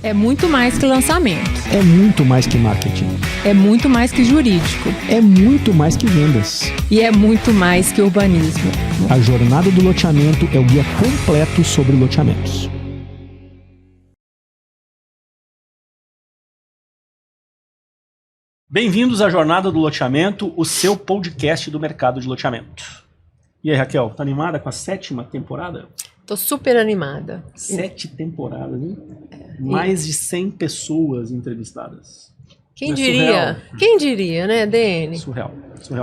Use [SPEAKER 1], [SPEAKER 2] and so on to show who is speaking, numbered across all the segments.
[SPEAKER 1] É muito mais que lançamento.
[SPEAKER 2] É muito mais que marketing.
[SPEAKER 1] É muito mais que jurídico.
[SPEAKER 2] É muito mais que vendas.
[SPEAKER 1] E é muito mais que urbanismo.
[SPEAKER 2] A Jornada do Loteamento é o guia completo sobre loteamentos. Bem-vindos à Jornada do Loteamento, o seu podcast do mercado de loteamento. E aí, Raquel, tá animada com a 7ª temporada?
[SPEAKER 3] Tô super animada.
[SPEAKER 2] 7 temporadas, hein? Mais de 100 pessoas entrevistadas.
[SPEAKER 3] Quem diria? Quem diria, né, DN?
[SPEAKER 2] Surreal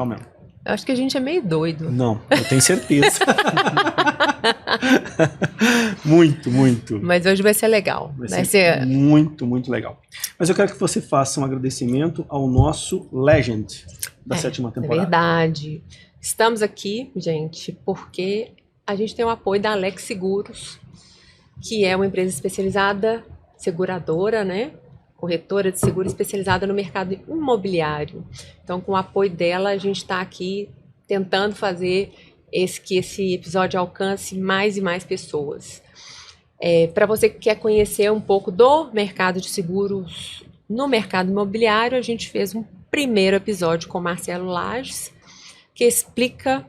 [SPEAKER 2] mesmo.
[SPEAKER 3] Eu acho que a gente é meio doido.
[SPEAKER 2] Não, eu tenho certeza. Muito.
[SPEAKER 3] Mas hoje vai ser legal.
[SPEAKER 2] Vai ser muito legal. Mas eu quero que você faça um agradecimento ao nosso Legend da 7ª temporada.
[SPEAKER 3] É verdade. Estamos aqui, gente, porque a gente tem o apoio da Alex Seguros, que é uma empresa especializada, seguradora, né? Corretora de seguro especializada no mercado imobiliário. Então, com o apoio dela, a gente está aqui tentando fazer que esse episódio alcance mais e mais pessoas. Para você que quer conhecer um pouco do mercado de seguros no mercado imobiliário, a gente fez um primeiro episódio com Marcelo Lages, que explica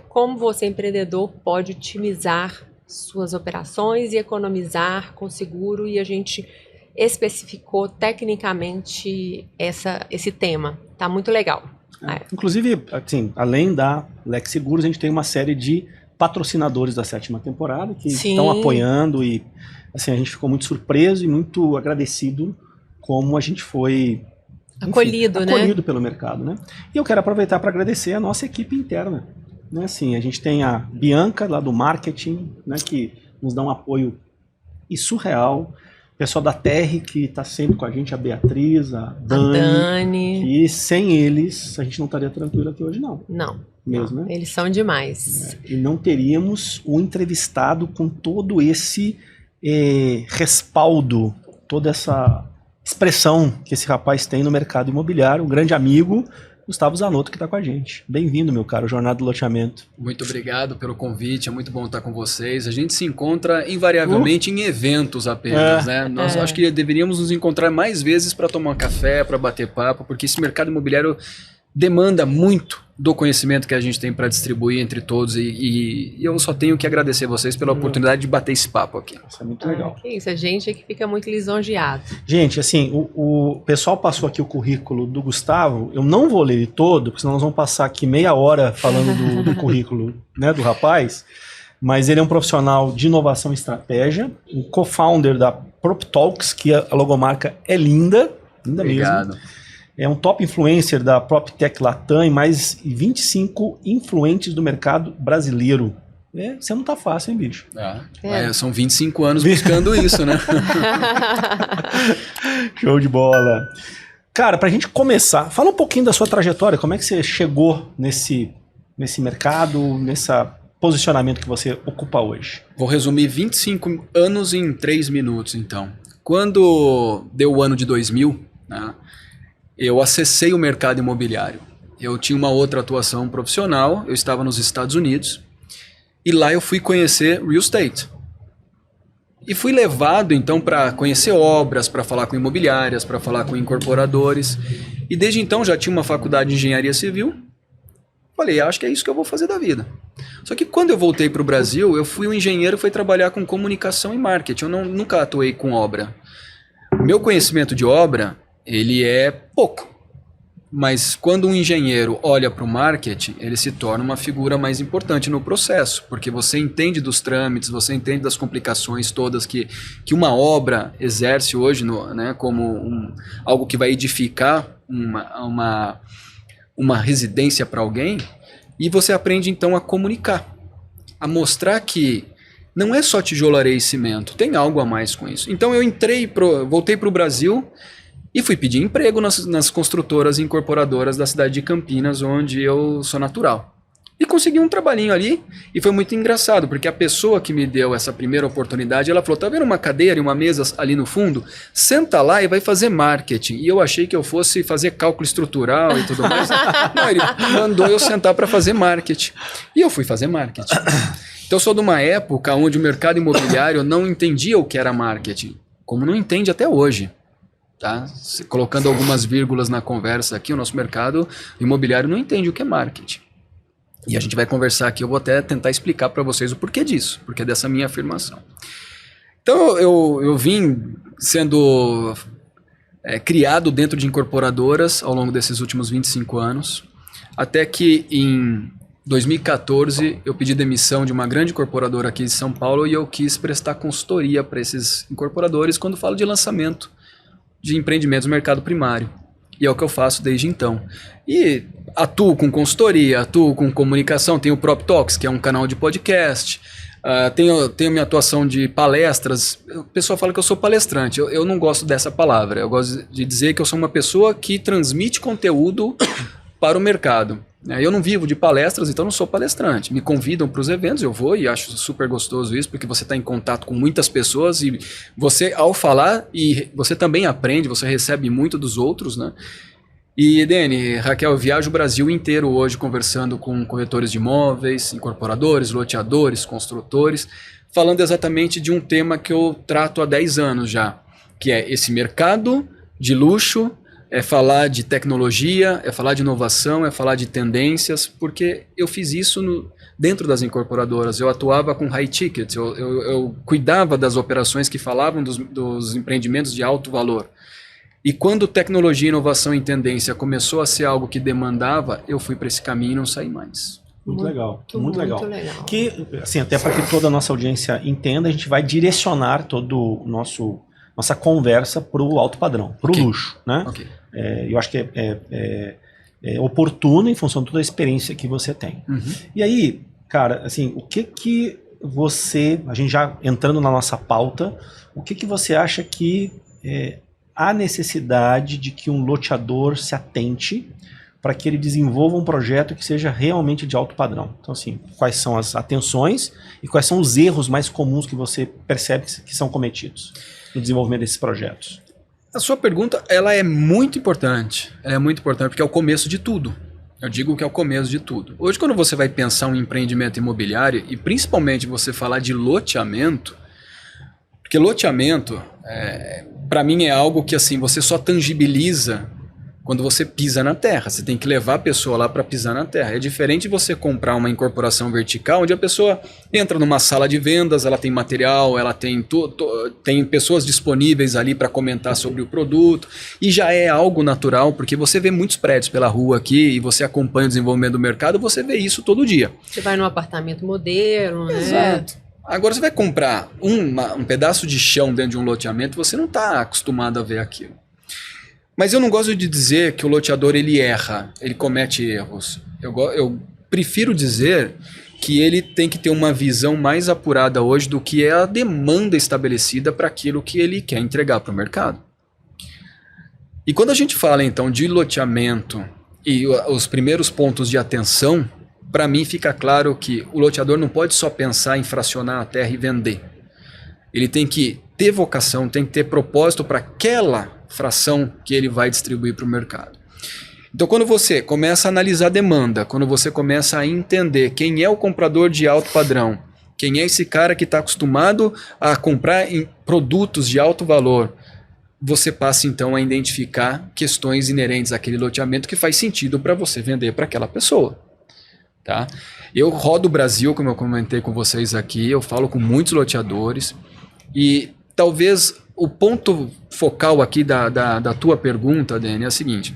[SPEAKER 3] como você, empreendedor, pode otimizar suas operações e economizar com seguro, e a gente especificou tecnicamente esse tema. Tá muito legal.
[SPEAKER 2] Inclusive, assim, além da Lex Seguros, a gente tem uma série de patrocinadores da 7ª temporada que estão apoiando, e assim, a gente ficou muito surpreso e muito agradecido como a gente foi
[SPEAKER 3] acolhido
[SPEAKER 2] pelo mercado, né? E eu quero aproveitar para agradecer a nossa equipe interna, né? Assim, a gente tem a Bianca lá do marketing, né, que nos dá um apoio surreal. O pessoal da TR que está sempre com a gente, a Beatriz, a Dani. E sem eles, a gente não estaria tranquilo aqui hoje, não.
[SPEAKER 3] Não.
[SPEAKER 2] Mesmo, né?
[SPEAKER 3] Eles são demais.
[SPEAKER 2] E não teríamos o entrevistado com todo esse respaldo, toda essa expressão que esse rapaz tem no mercado imobiliário. Um grande amigo, Gustavo Zanotto, que está com a gente. Bem-vindo, meu caro, Jornada do Loteamento.
[SPEAKER 4] Muito obrigado pelo convite, é muito bom estar com vocês. A gente se encontra invariavelmente em eventos apenas, né? Nós acho que deveríamos nos encontrar mais vezes para tomar um café, para bater papo, porque esse mercado imobiliário demanda muito do conhecimento que a gente tem para distribuir entre todos, e eu só tenho que agradecer vocês pela oportunidade de bater esse papo aqui.
[SPEAKER 2] Isso é muito legal.
[SPEAKER 3] Que isso, a gente é que fica muito lisonjeado.
[SPEAKER 2] Gente, assim, o pessoal passou aqui o currículo do Gustavo, eu não vou ler ele todo, porque senão nós vamos passar aqui meia hora falando do currículo, né, do rapaz, mas ele é um profissional de inovação e estratégia, um co-founder da PropTalks, que a logomarca é linda
[SPEAKER 4] Obrigado.
[SPEAKER 2] Mesmo. É um top influencer da PropTech Latam e mais 25 influentes do mercado brasileiro. Você não tá fácil, hein, bicho?
[SPEAKER 4] São 25 anos buscando isso, né?
[SPEAKER 2] Show de bola. Cara, pra gente começar, fala um pouquinho da sua trajetória, como é que você chegou nesse mercado, nesse posicionamento que você ocupa hoje?
[SPEAKER 4] Vou resumir 25 anos em 3 minutos, então. Quando deu o ano de 2000, né, eu acessei o mercado imobiliário. Eu tinha uma outra atuação profissional, eu estava nos Estados Unidos, e lá eu fui conhecer real estate. E fui levado então para conhecer obras, para falar com imobiliárias, para falar com incorporadores. E desde então já tinha uma faculdade de engenharia civil. Falei, acho que é isso que eu vou fazer da vida. Só que quando eu voltei para o Brasil, eu fui um engenheiro e fui trabalhar com comunicação e marketing. Eu nunca atuei com obra. O meu conhecimento de obra, ele é pouco. Mas quando um engenheiro olha para o marketing, ele se torna uma figura mais importante no processo, porque você entende dos trâmites, você entende das complicações todas que uma obra exerce hoje, né, como algo que vai edificar uma residência para alguém, e você aprende então a comunicar, a mostrar que não é só tijolaria e cimento, tem algo a mais com isso. Então eu voltei para o Brasil, e fui pedir emprego nas construtoras e incorporadoras da cidade de Campinas, onde eu sou natural. E consegui um trabalhinho ali, e foi muito engraçado, porque a pessoa que me deu essa primeira oportunidade, ela falou, tá vendo uma cadeira e uma mesa ali no fundo? Senta lá e vai fazer marketing. E eu achei que eu fosse fazer cálculo estrutural e tudo mais. Não, ele mandou eu sentar para fazer marketing. E eu fui fazer marketing. Então eu sou de uma época onde o mercado imobiliário não entendia o que era marketing. como não entende até hoje. Tá? Colocando algumas vírgulas na conversa aqui, o nosso mercado imobiliário não entende o que é marketing. E a gente vai conversar aqui, eu vou até tentar explicar para vocês o porquê disso, porquê dessa minha afirmação. Então eu vim sendo criado dentro de incorporadoras ao longo desses últimos 25 anos, até que em 2014 eu pedi demissão de uma grande incorporadora aqui de São Paulo e eu quis prestar consultoria para esses incorporadores quando falo de lançamento de empreendimentos no mercado primário. E é o que eu faço desde então. E atuo com consultoria, atuo com comunicação, tenho o Prop Talks, que é um canal de podcast, tenho minha atuação de palestras. O pessoal fala que eu sou palestrante, eu não gosto dessa palavra, eu gosto de dizer que eu sou uma pessoa que transmite conteúdo para o mercado. Eu não vivo de palestras, então não sou palestrante. Me convidam para os eventos, eu vou e acho super gostoso isso, porque você está em contato com muitas pessoas e você, ao falar, e você também aprende, você recebe muito dos outros, né? E, Dani, Raquel, eu viajo o Brasil inteiro hoje conversando com corretores de imóveis, incorporadores, loteadores, construtores, falando exatamente de um tema que eu trato há 10 anos já, que é esse mercado de luxo. É falar de tecnologia, é falar de inovação, é falar de tendências, porque eu fiz isso dentro das incorporadoras. Eu atuava com high ticket, eu cuidava das operações que falavam dos empreendimentos de alto valor. E quando tecnologia, inovação e tendência começou a ser algo que demandava, eu fui para esse caminho e não saí mais.
[SPEAKER 2] Muito legal, muito legal. Que, assim, até para que toda a nossa audiência entenda, a gente vai direcionar todo o nossa conversa para o alto padrão, para o luxo, né?
[SPEAKER 4] Okay.
[SPEAKER 2] Eu acho que é oportuno em função de toda a experiência que você tem.
[SPEAKER 4] Uhum.
[SPEAKER 2] E aí, cara, assim, o que você, a gente já entrando na nossa pauta, o que você acha que há necessidade de que um loteador se atente para que ele desenvolva um projeto que seja realmente de alto padrão? Então, assim, quais são as atenções e quais são os erros mais comuns que você percebe que são cometidos no desenvolvimento desses projetos?
[SPEAKER 4] A sua pergunta, ela é muito importante. Ela é muito importante porque é o começo de tudo. Eu digo que é o começo de tudo. Hoje, quando você vai pensar um empreendimento imobiliário e principalmente você falar de loteamento, porque loteamento, para mim, é algo que assim você só tangibiliza quando você pisa na terra. Você tem que levar a pessoa lá para pisar na terra. É diferente de você comprar uma incorporação vertical, onde a pessoa entra numa sala de vendas, ela tem material, ela tem pessoas disponíveis ali para comentar sobre o produto, e já é algo natural, porque você vê muitos prédios pela rua aqui, e você acompanha o desenvolvimento do mercado, você vê isso todo dia.
[SPEAKER 3] Você vai num apartamento modelo, né?
[SPEAKER 4] Exato. Agora você vai comprar um pedaço de chão dentro de um loteamento, você não está acostumado a ver aquilo. Mas eu não gosto de dizer que o loteador ele erra, ele comete erros. Eu prefiro dizer que ele tem que ter uma visão mais apurada hoje do que é a demanda estabelecida para aquilo que ele quer entregar para o mercado. E quando a gente fala então de loteamento e os primeiros pontos de atenção, para mim fica claro que o loteador não pode só pensar em fracionar a terra e vender. Ele tem que ter vocação, tem que ter propósito para aquela fração que ele vai distribuir para o mercado. Então, quando você começa a analisar a demanda, quando você começa a entender quem é o comprador de alto padrão, quem é esse cara que está acostumado a comprar em produtos de alto valor, você passa então a identificar questões inerentes àquele loteamento que faz sentido para você vender para aquela pessoa. Tá? Eu rodo o Brasil, como eu comentei com vocês aqui, eu falo com muitos loteadores e talvez o ponto focal aqui da tua pergunta, Dani, é o seguinte.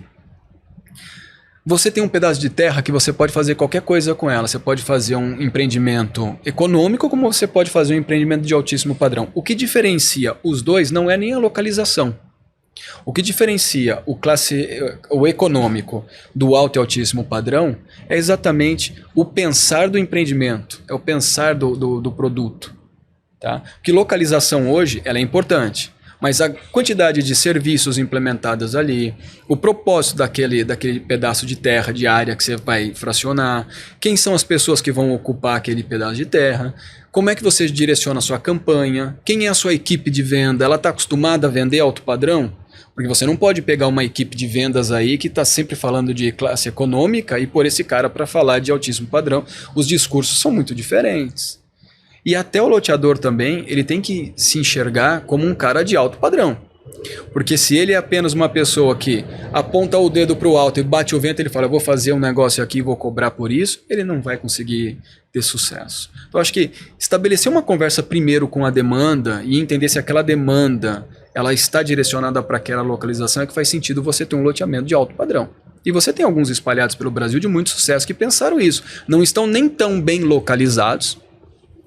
[SPEAKER 4] Você tem um pedaço de terra que você pode fazer qualquer coisa com ela. Você pode fazer um empreendimento econômico, como você pode fazer um empreendimento de altíssimo padrão. O que diferencia os dois não é nem a localização. O que diferencia o econômico do alto e altíssimo padrão é exatamente o pensar do empreendimento, é o pensar do produto. Tá? Porque localização hoje ela é importante, mas a quantidade de serviços implementados ali, o propósito daquele pedaço de terra, de área que você vai fracionar, quem são as pessoas que vão ocupar aquele pedaço de terra, como é que você direciona a sua campanha, quem é a sua equipe de venda, ela está acostumada a vender alto padrão? Porque você não pode pegar uma equipe de vendas aí que está sempre falando de classe econômica e pôr esse cara para falar de altíssimo padrão. Os discursos são muito diferentes. E até o loteador também, ele tem que se enxergar como um cara de alto padrão. Porque se ele é apenas uma pessoa que aponta o dedo para o alto e bate o vento, ele fala, eu vou fazer um negócio aqui e vou cobrar por isso, ele não vai conseguir ter sucesso. Então, acho que estabelecer uma conversa primeiro com a demanda e entender se aquela demanda ela está direcionada para aquela localização é que faz sentido você ter um loteamento de alto padrão. E você tem alguns espalhados pelo Brasil de muito sucesso que pensaram isso. Não estão nem tão bem localizados,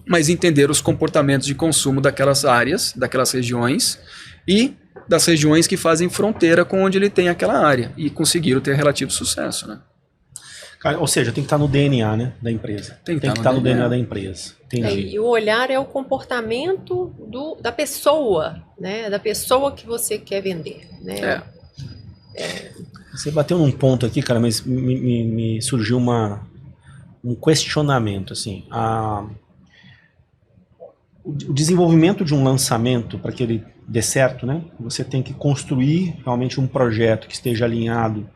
[SPEAKER 4] mas entenderam os comportamentos de consumo daquelas áreas, daquelas regiões e das regiões que fazem fronteira com onde ele tem aquela área e conseguiram ter relativo sucesso, né?
[SPEAKER 2] Ou seja, tem que estar no DNA, né, da empresa. Tem que estar no DNA da empresa. Entendi.
[SPEAKER 3] E o olhar é o comportamento da pessoa, né? Da pessoa que você quer vender, né?
[SPEAKER 2] Você bateu num ponto aqui, cara, mas me surgiu um questionamento, assim. O desenvolvimento de um lançamento, para que ele dê certo, né? Você tem que construir realmente um projeto que esteja alinhado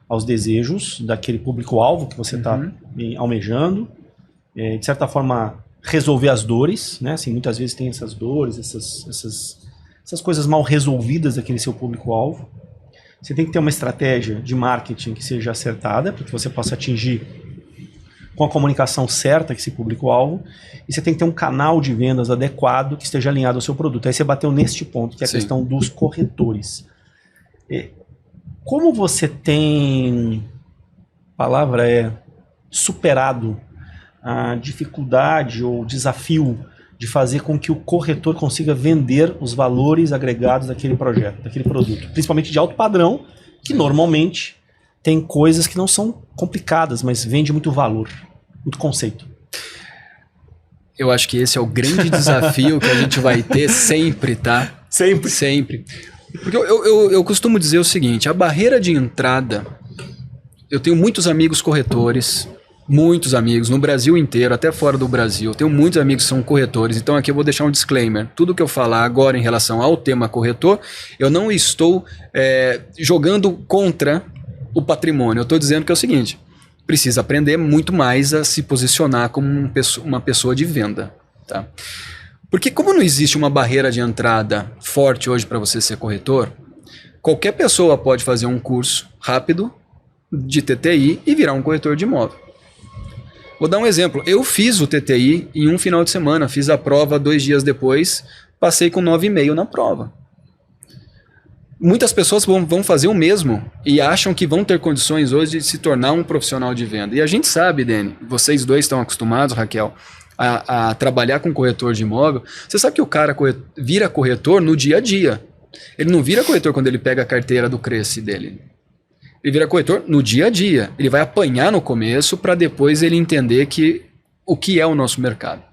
[SPEAKER 2] aos desejos daquele público-alvo que você está almejando, de certa forma resolver as dores, né? Assim, muitas vezes tem essas dores, essas coisas mal resolvidas daquele seu público-alvo. Você tem que ter uma estratégia de marketing que seja acertada, para que você possa atingir com a comunicação certa esse público-alvo, e você tem que ter um canal de vendas adequado que esteja alinhado ao seu produto. Aí você bateu neste ponto, que é a questão dos corretores. Como você tem, a palavra superado a dificuldade ou desafio de fazer com que o corretor consiga vender os valores agregados daquele projeto, daquele produto, principalmente de alto padrão, que normalmente tem coisas que não são complicadas, mas vende muito valor, muito conceito.
[SPEAKER 4] Eu acho que esse é o grande desafio que a gente vai ter sempre, tá?
[SPEAKER 2] Sempre?
[SPEAKER 4] Sempre. Porque eu costumo dizer o seguinte, a barreira de entrada, eu tenho muitos amigos corretores, muitos amigos no Brasil inteiro, até fora do Brasil, eu tenho muitos amigos que são corretores, então aqui eu vou deixar um disclaimer, tudo que eu falar agora em relação ao tema corretor, eu não estou jogando contra o patrimônio, eu estou dizendo que é o seguinte, precisa aprender muito mais a se posicionar como uma pessoa de venda, tá? Porque como não existe uma barreira de entrada forte hoje para você ser corretor, qualquer pessoa pode fazer um curso rápido de TTI e virar um corretor de imóvel. Vou dar um exemplo, eu fiz o TTI em um final de semana, fiz a prova 2 dias depois, passei com 9,5 na prova. Muitas pessoas vão fazer o mesmo e acham que vão ter condições hoje de se tornar um profissional de venda. E a gente sabe, Dani, vocês dois estão acostumados, Raquel, a trabalhar com corretor de imóvel. Você sabe que o cara vira corretor no dia a dia. Ele não vira corretor quando ele pega a carteira do Cresce dele. Ele vira corretor no dia a dia. Ele vai apanhar no começo para depois ele entender o que é o nosso mercado.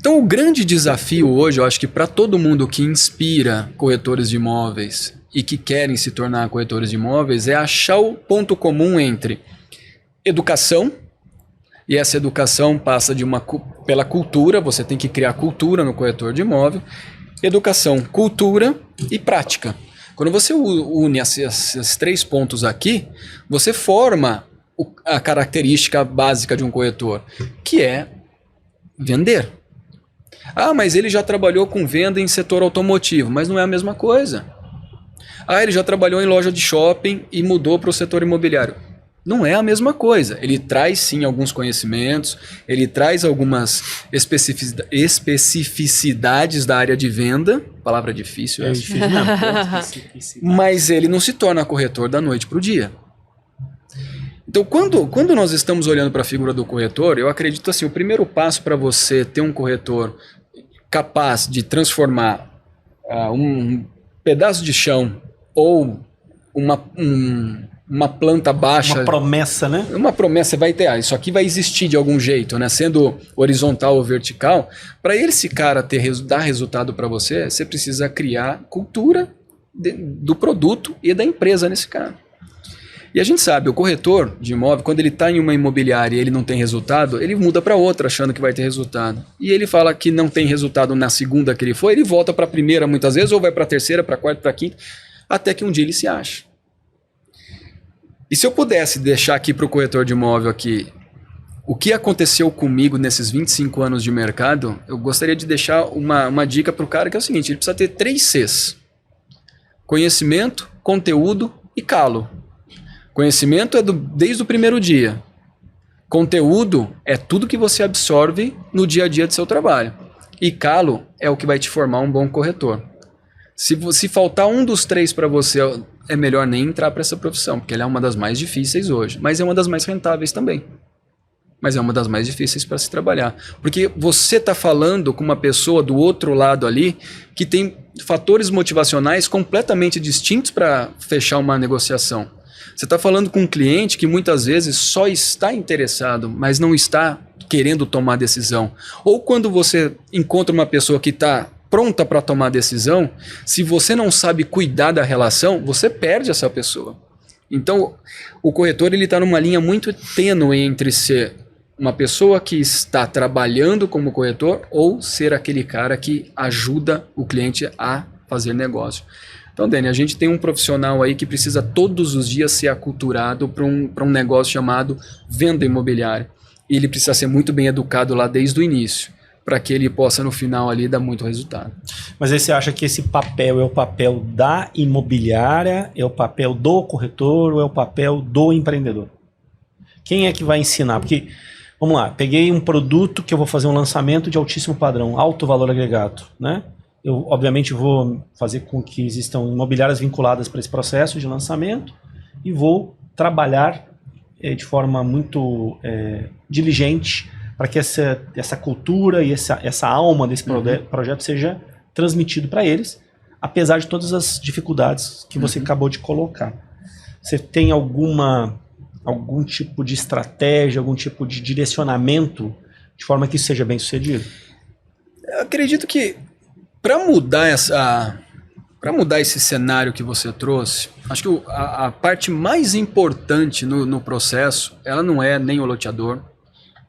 [SPEAKER 4] Então o grande desafio hoje, eu acho que para todo mundo que inspira corretores de imóveis e que querem se tornar corretores de imóveis, é achar o ponto comum entre educação, e essa educação passa pela cultura, você tem que criar cultura no corretor de imóvel, educação, cultura e prática. Quando você une esses 3 pontos aqui, você forma a característica básica de um corretor, que é vender. Ah, mas ele já trabalhou com venda em setor automotivo, mas não é a mesma coisa. Ah, ele já trabalhou em loja de shopping e mudou para o setor imobiliário. Não é a mesma coisa. Ele traz sim alguns conhecimentos, ele traz algumas especificidades da área de venda, palavra difícil essa. Mas ele não se torna corretor da noite para o dia. Então, quando nós estamos olhando para a figura do corretor, eu acredito assim, o primeiro passo para você ter um corretor capaz de transformar um pedaço de chão ou uma planta baixa...
[SPEAKER 2] Uma promessa, né?
[SPEAKER 4] Uma promessa, vai ter, isso aqui vai existir de algum jeito, né? Sendo horizontal ou vertical, para esse cara dar resultado para você, você precisa criar cultura do produto e da empresa nesse cara. E a gente sabe, o corretor de imóvel, quando ele está em uma imobiliária e ele não tem resultado, ele muda para outra achando que vai ter resultado. E ele fala que não tem resultado na segunda que ele foi, ele volta para a primeira muitas vezes, ou vai para a terceira, para a quarta, para a quinta, até que um dia ele se acha. E se eu pudesse deixar aqui para o corretor de imóvel aqui o que aconteceu comigo nesses 25 anos de mercado, eu gostaria de deixar uma dica para o cara, que é o seguinte: ele precisa ter 3 Cs. Conhecimento, conteúdo e calo. Conhecimento é desde o primeiro dia. Conteúdo é tudo que você absorve no dia a dia do seu trabalho. E calo é o que vai te formar um bom corretor. Se faltar um dos 3 para você, é melhor nem entrar para essa profissão, porque ela é uma das mais difíceis hoje, mas é uma das mais rentáveis também. Mas é uma das mais difíceis para se trabalhar. Porque você está falando com uma pessoa do outro lado ali que tem fatores motivacionais completamente distintos para fechar uma negociação. Você está falando com um cliente que muitas vezes só está interessado, mas não está querendo tomar decisão. Ou quando você encontra uma pessoa que está pronta para tomar decisão, se você não sabe cuidar da relação, você perde essa pessoa. Então, o corretor está numa linha muito tênue entre ser uma pessoa que está trabalhando como corretor ou ser aquele cara que ajuda o cliente a fazer negócio. Então, Dani, a gente tem um profissional aí que precisa todos os dias ser aculturado para um negócio chamado venda imobiliária. E ele precisa ser muito bem educado lá desde o início, para que ele possa no final ali dar muito resultado.
[SPEAKER 2] Mas aí você acha que esse papel é o papel da imobiliária, é o papel do corretor ou é o papel do empreendedor? Quem é que vai ensinar? Porque, vamos lá, peguei um produto que eu vou fazer um lançamento de altíssimo padrão, alto valor agregado, né? Eu, obviamente, vou fazer com que existam imobiliárias vinculadas para esse processo de lançamento e vou trabalhar de forma muito diligente para que essa cultura e essa alma desse projeto seja transmitido para eles, apesar de todas as dificuldades que você acabou de colocar. Você tem algum tipo de estratégia, algum tipo de direcionamento de forma que isso seja bem sucedido?
[SPEAKER 4] Eu acredito que para mudar esse cenário que você trouxe, acho que a parte mais importante no processo, ela não é nem o loteador,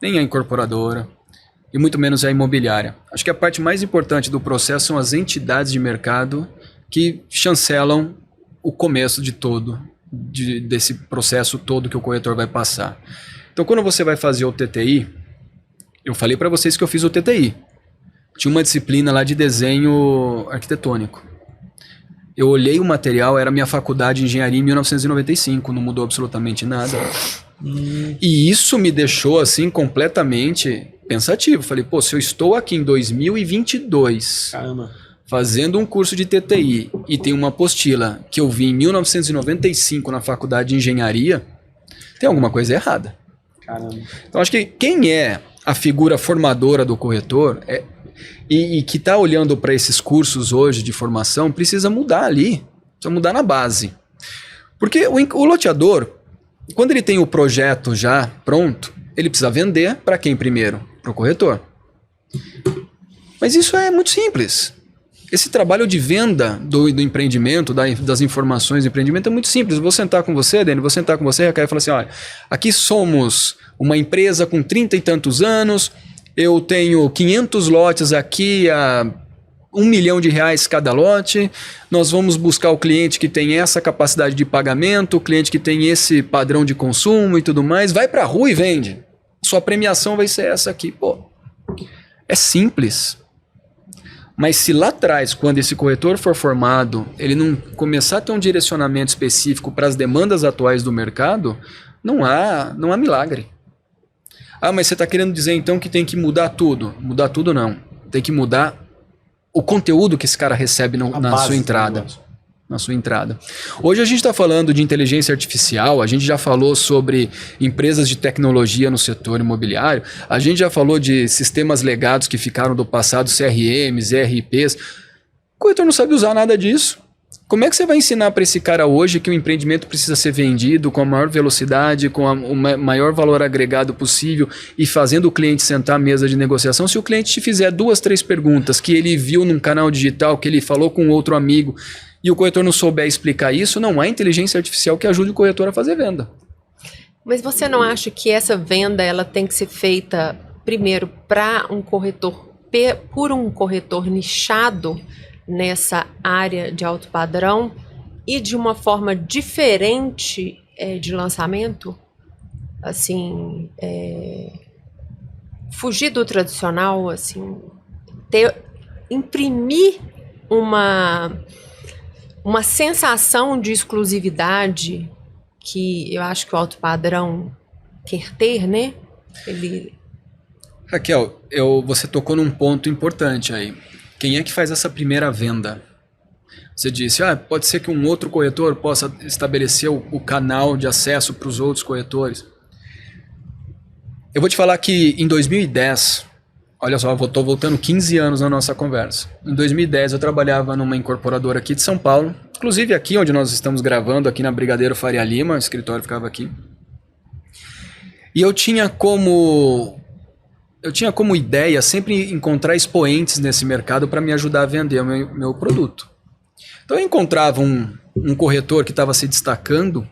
[SPEAKER 4] nem a incorporadora, e muito menos a imobiliária. Acho que a parte mais importante do processo são as entidades de mercado que chancelam o começo desse processo todo que o corretor vai passar. Então, quando você vai fazer o TTI, eu falei para vocês que eu fiz o TTI. Tinha uma disciplina lá de desenho arquitetônico. Eu olhei o material, era minha faculdade de engenharia em 1995, não mudou absolutamente nada. E isso me deixou assim completamente pensativo. Falei, pô, se eu estou aqui em 2022, caramba, fazendo um curso de TTI e tem uma apostila que eu vi em 1995 na faculdade de engenharia, tem alguma coisa errada. Caramba. Então acho que quem é a figura formadora do corretor e que está olhando para esses cursos hoje de formação precisa mudar ali, precisa mudar na base. Porque o loteador, quando ele tem o projeto já pronto, ele precisa vender para quem primeiro? Para o corretor. Mas isso é muito simples. Esse trabalho de venda do empreendimento, das informações do empreendimento é muito simples. Eu vou sentar com você, Dani, vou sentar com você, Raquel, e falar assim, olha, aqui somos uma empresa com 30 e tantos anos, eu tenho 500 lotes aqui a R$1 milhão cada lote, nós vamos buscar o cliente que tem essa capacidade de pagamento, o cliente que tem esse padrão de consumo e tudo mais, vai para a rua e vende. Sua premiação vai ser essa aqui. Pô, é simples. Mas se lá atrás, quando esse corretor for formado, ele não começar a ter um direcionamento específico para as demandas atuais do mercado, não há milagre. Ah, mas você está querendo dizer então que tem que mudar tudo? Mudar tudo não. Tem que mudar o conteúdo que esse cara recebe na sua entrada. Na sua entrada. Hoje a gente está falando de inteligência artificial, a gente já falou sobre empresas de tecnologia no setor imobiliário, a gente já falou de sistemas legados que ficaram do passado, CRMs, ERPs. O corretor não sabe usar nada disso. Como é que você vai ensinar para esse cara hoje que o empreendimento precisa ser vendido com a maior velocidade, com o maior valor agregado possível e fazendo o cliente sentar à mesa de negociação se o cliente te fizer 2, 3 perguntas que ele viu num canal digital, que ele falou com outro amigo e o corretor não souber explicar isso, não há inteligência artificial que ajude o corretor a fazer venda.
[SPEAKER 3] Mas você não acha que essa venda ela tem que ser feita primeiro para um corretor, por um corretor nichado nessa área de alto padrão e de uma forma diferente de lançamento? Assim, fugir do tradicional, assim, imprimir uma sensação de exclusividade que eu acho que o alto padrão quer ter, né?
[SPEAKER 4] Raquel, você tocou num ponto importante aí. Quem é que faz essa primeira venda? Você disse, pode ser que um outro corretor possa estabelecer o canal de acesso para os outros corretores. Eu vou te falar que em 2010, olha só, eu estou voltando 15 anos na nossa conversa. Em 2010 eu trabalhava numa incorporadora aqui de São Paulo, inclusive aqui onde nós estamos gravando, aqui na Brigadeiro Faria Lima, o escritório ficava aqui. E eu tinha como ideia sempre encontrar expoentes nesse mercado para me ajudar a vender o meu produto. Então eu encontrava um corretor que estava se destacando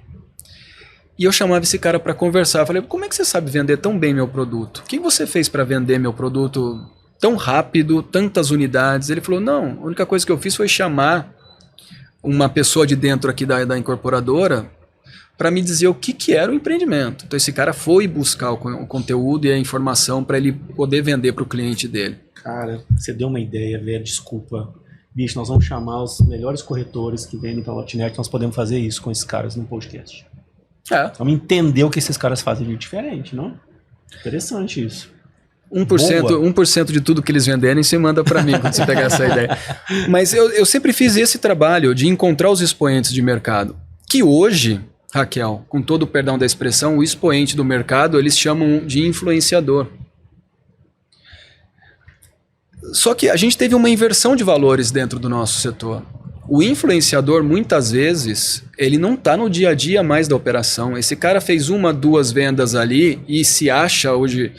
[SPEAKER 4] e eu chamava esse cara para conversar. Eu falei, como é que você sabe vender tão bem meu produto? O que você fez para vender meu produto tão rápido, tantas unidades? Ele falou, não, a única coisa que eu fiz foi chamar uma pessoa de dentro aqui da incorporadora para me dizer o que era o empreendimento. Então esse cara foi buscar o conteúdo e a informação para ele poder vender para o cliente dele.
[SPEAKER 2] Cara, você deu uma ideia, velho, desculpa. Bicho, nós vamos chamar os melhores corretores que vendem para a Lotnet, nós podemos fazer isso com esses caras no podcast. Vamos entender o que esses caras fazem de diferente, não? Interessante isso.
[SPEAKER 4] 1% de tudo que eles venderem você manda para mim quando você pegar essa ideia. Mas eu sempre fiz esse trabalho de encontrar os expoentes de mercado. Que hoje, Raquel, com todo o perdão da expressão, o expoente do mercado eles chamam de influenciador. Só que a gente teve uma inversão de valores dentro do nosso setor. O influenciador, muitas vezes, ele não está no dia a dia mais da operação. Esse cara fez 1, 2 vendas ali e se acha hoje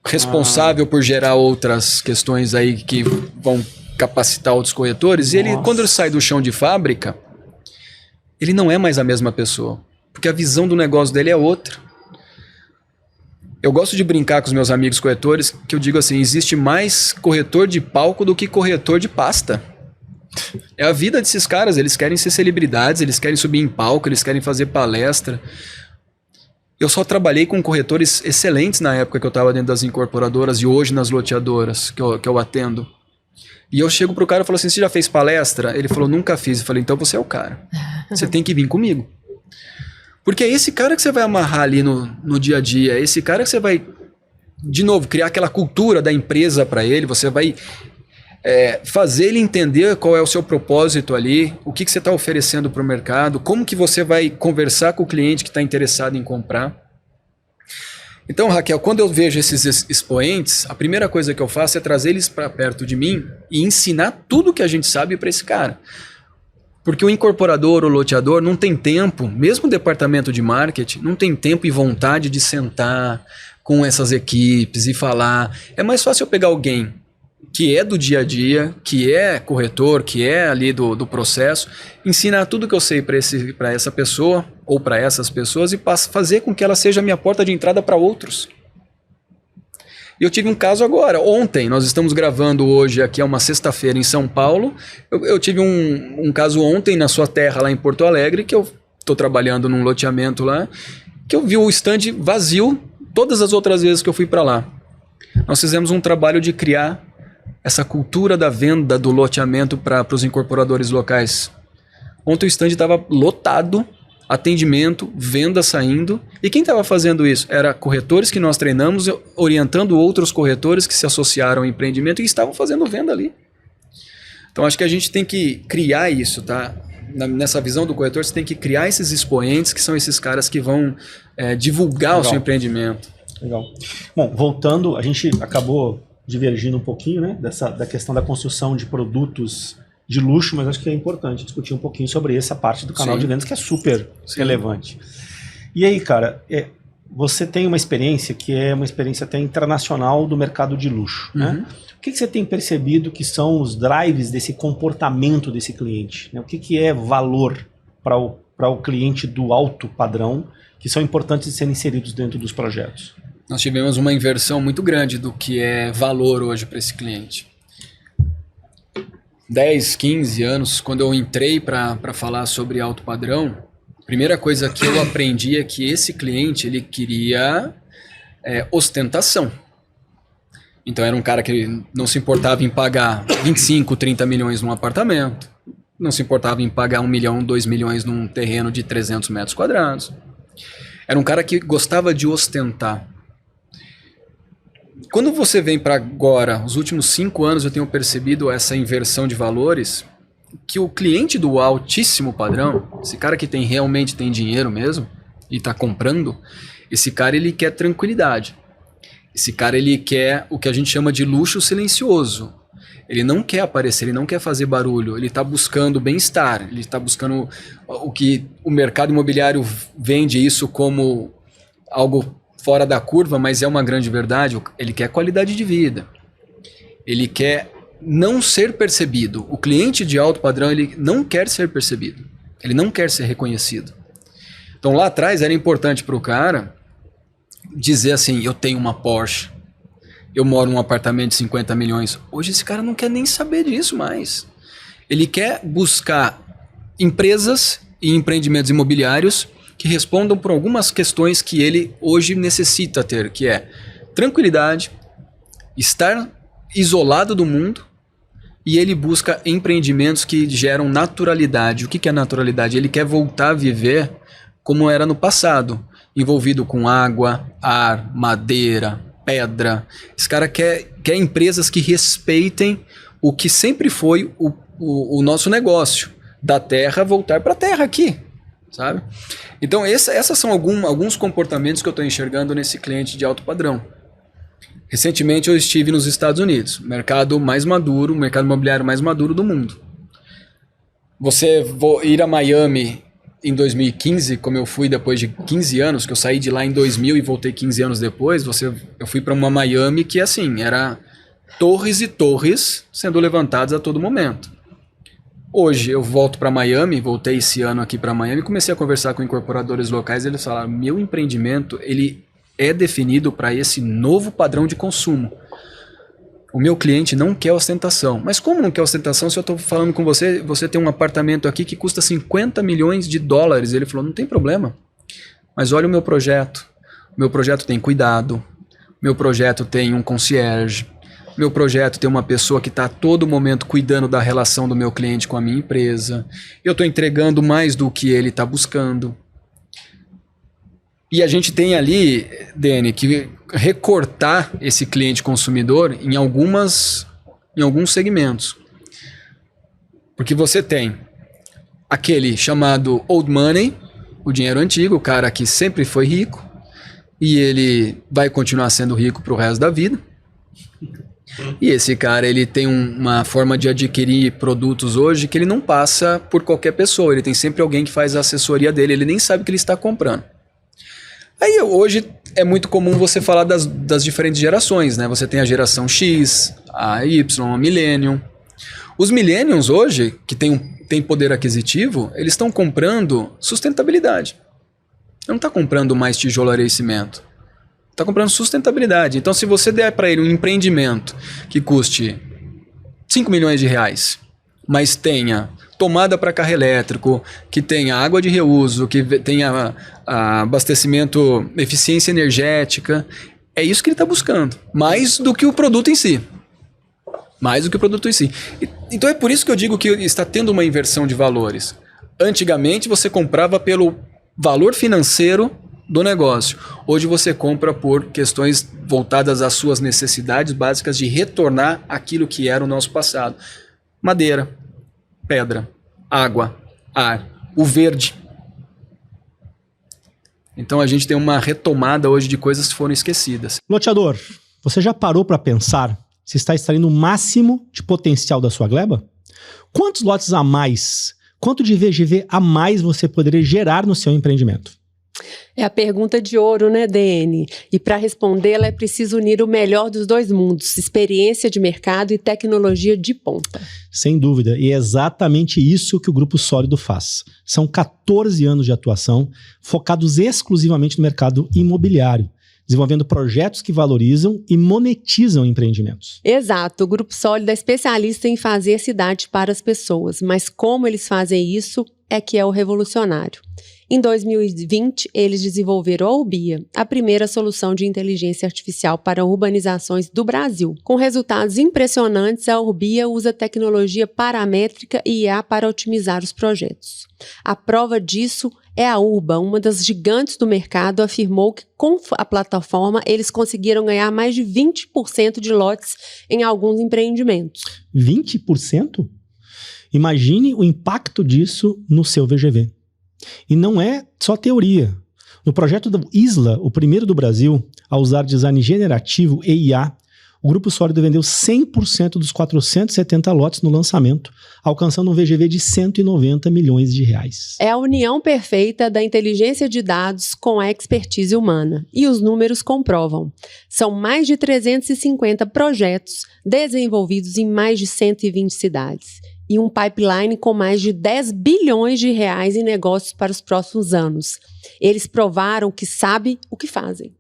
[SPEAKER 4] responsável por gerar outras questões aí que vão capacitar outros corretores. E ele, quando ele sai do chão de fábrica, ele não é mais a mesma pessoa. Porque a visão do negócio dele é outra. Eu gosto de brincar com os meus amigos corretores, que eu digo assim, existe mais corretor de palco do que corretor de pasta. É a vida desses caras, eles querem ser celebridades, eles querem subir em palco, eles querem fazer palestra. Eu só trabalhei com corretores excelentes na época que eu estava dentro das incorporadoras e hoje nas loteadoras que eu atendo. E eu chego pro cara e falo assim, você já fez palestra? Ele falou, nunca fiz. Eu falei, então você é o cara. Você tem que vir comigo. Porque é esse cara que você vai amarrar ali no dia a dia, é esse cara que você vai, de novo, criar aquela cultura da empresa para ele, você vai fazer ele entender qual é o seu propósito ali, o que você está oferecendo para o mercado, como que você vai conversar com o cliente que está interessado em comprar. Então, Raquel, quando eu vejo esses expoentes, a primeira coisa que eu faço é trazer eles para perto de mim e ensinar tudo que a gente sabe para esse cara. Porque o incorporador, o loteador, não tem tempo, mesmo o departamento de marketing, não tem tempo e vontade de sentar com essas equipes e falar. É mais fácil eu pegar alguém que é do dia a dia, que é corretor, que é ali do processo, ensinar tudo que eu sei para essa pessoa ou para essas pessoas e fazer com que ela seja a minha porta de entrada para outros. E eu tive um caso agora, ontem, nós estamos gravando hoje, aqui é uma sexta-feira em São Paulo, eu tive um caso ontem na sua terra, lá em Porto Alegre, que eu estou trabalhando num loteamento lá, que eu vi o stand vazio todas as outras vezes que eu fui para lá. Nós fizemos um trabalho de criar essa cultura da venda do loteamento para os incorporadores locais. Ontem o stand estava lotado, atendimento, venda saindo. E quem estava fazendo isso? Era corretores que nós treinamos, orientando outros corretores que se associaram ao empreendimento e estavam fazendo venda ali. Então acho que a gente tem que criar isso, tá? Nessa visão do corretor, você tem que criar esses expoentes, que são esses caras que vão divulgar o seu empreendimento.
[SPEAKER 2] Legal. Bom, voltando, a gente acabou divergindo um pouquinho, né, da questão da construção de produtos de luxo, mas acho que é importante discutir um pouquinho sobre essa parte do canal de vendas que é super relevante. E aí, cara, você tem uma experiência que é uma experiência até internacional do mercado de luxo, né? O que você tem percebido que são os drives desse comportamento desse cliente, né? O que é valor para o cliente do alto padrão que são importantes de serem inseridos dentro dos projetos?
[SPEAKER 4] Nós tivemos uma inversão muito grande do que é valor hoje para esse cliente. 10, 15 anos, quando eu entrei para falar sobre alto padrão, a primeira coisa que eu aprendi é que esse cliente ele queria ostentação. Então era um cara que não se importava em pagar 25, 30 milhões num apartamento. Não se importava em pagar 1 milhão, 2 milhões num terreno de 300 metros quadrados. Era um cara que gostava de ostentar. Quando você vem para agora, os últimos 5 anos eu tenho percebido essa inversão de valores, que o cliente do altíssimo padrão, esse cara que realmente tem dinheiro mesmo e está comprando, esse cara ele quer tranquilidade. Esse cara ele quer o que a gente chama de luxo silencioso. Ele não quer aparecer, ele não quer fazer barulho, ele está buscando bem-estar, ele está buscando o que o mercado imobiliário vende isso como algo fora da curva, mas é uma grande verdade. Ele quer qualidade de vida, ele quer não ser percebido. O cliente de alto padrão, ele não quer ser percebido, ele não quer ser reconhecido. Então lá atrás era importante para o cara dizer assim, eu tenho uma Porsche, eu moro num apartamento de 50 milhões. Hoje esse cara não quer nem saber disso mais. Ele quer buscar empresas e empreendimentos imobiliários que respondam por algumas questões que ele hoje necessita ter, que é tranquilidade, estar isolado do mundo, e ele busca empreendimentos que geram naturalidade. O que é naturalidade? Ele quer voltar a viver como era no passado, envolvido com água, ar, madeira, pedra. Esse cara quer empresas que respeitem o que sempre foi o nosso negócio, da terra voltar para a terra aqui, sabe? Então essas são alguns comportamentos que eu estou enxergando nesse cliente de alto padrão. Recentemente eu estive nos Estados Unidos, mercado mais maduro, o mercado imobiliário mais maduro do mundo. Você ir a Miami em 2015, como eu fui depois de 15 anos, que eu saí de lá em 2000 e voltei 15 anos depois, eu fui para uma Miami que assim, era torres e torres sendo levantadas a todo momento. Hoje eu volto para Miami, voltei esse ano aqui para Miami, comecei a conversar com incorporadores locais, eles falaram, meu empreendimento ele é definido para esse novo padrão de consumo. O meu cliente não quer ostentação. Mas como não quer ostentação se eu estou falando com você, você tem um apartamento aqui que custa 50 milhões de dólares. Ele falou, não tem problema. Mas olha o meu projeto. O meu projeto tem cuidado. Meu projeto tem um concierge. Meu projeto tem uma pessoa que está a todo momento cuidando da relação do meu cliente com a minha empresa. Eu estou entregando mais do que ele está buscando. E a gente tem ali, Dani, que recortar esse cliente consumidor em alguns segmentos. Porque você tem aquele chamado old money, o dinheiro antigo, o cara que sempre foi rico, e ele vai continuar sendo rico para o resto da vida. E esse cara, ele tem uma forma de adquirir produtos hoje que ele não passa por qualquer pessoa, ele tem sempre alguém que faz a assessoria dele, ele nem sabe o que ele está comprando. Aí hoje é muito comum você falar das diferentes gerações, né? Você tem a geração X, a Y, a Millennium. Os Millenniums hoje, que tem poder aquisitivo, eles estão comprando sustentabilidade. Não está comprando mais tijolaria e cimento. Está comprando sustentabilidade. Então se você der para ele um empreendimento que custe 5 milhões de reais, mas tenha tomada para carro elétrico, que tenha água de reuso, que tenha abastecimento, eficiência energética, é isso que ele está buscando, mais do que o produto em si. Mais do que o produto em si. Então é por isso que eu digo que está tendo uma inversão de valores. Antigamente você comprava pelo valor financeiro do negócio. Hoje você compra por questões voltadas às suas necessidades básicas de retornar aquilo que era o nosso passado. Madeira, pedra, água, ar, o verde. Então a gente tem uma retomada hoje de coisas que foram esquecidas.
[SPEAKER 5] Loteador, você já parou para pensar se está extraindo o máximo de potencial da sua gleba? Quantos lotes a mais, quanto de VGV a mais você poderia gerar no seu empreendimento?
[SPEAKER 3] É a pergunta de ouro, né, DN? E para respondê-la é preciso unir o melhor dos dois mundos, experiência de mercado e tecnologia de ponta.
[SPEAKER 5] Sem dúvida, e é exatamente isso que o Grupo Sólido faz. São 14 anos de atuação focados exclusivamente no mercado imobiliário, desenvolvendo projetos que valorizam e monetizam empreendimentos.
[SPEAKER 3] Exato, o Grupo Sólido é especialista em fazer cidade para as pessoas, mas como eles fazem isso é que é o revolucionário. Em 2020, eles desenvolveram a Urbia, a primeira solução de inteligência artificial para urbanizações do Brasil. Com resultados impressionantes, a Urbia usa tecnologia paramétrica e IA para otimizar os projetos. A prova disso é a Urba, uma das gigantes do mercado, afirmou que com a plataforma eles conseguiram ganhar mais de 20% de lotes em alguns empreendimentos.
[SPEAKER 5] 20%? Imagine o impacto disso no seu VGV. E não é só teoria. No projeto do Isla, o primeiro do Brasil, a usar design generativo e IA, o Grupo Sólido vendeu 100% dos 470 lotes no lançamento, alcançando um VGV de 190 milhões de reais.
[SPEAKER 3] É a união perfeita da inteligência de dados com a expertise humana. E os números comprovam. São mais de 350 projetos desenvolvidos em mais de 120 cidades. E um pipeline com mais de 10 bilhões de reais em negócios para os próximos anos. Eles provaram que sabem o que fazem.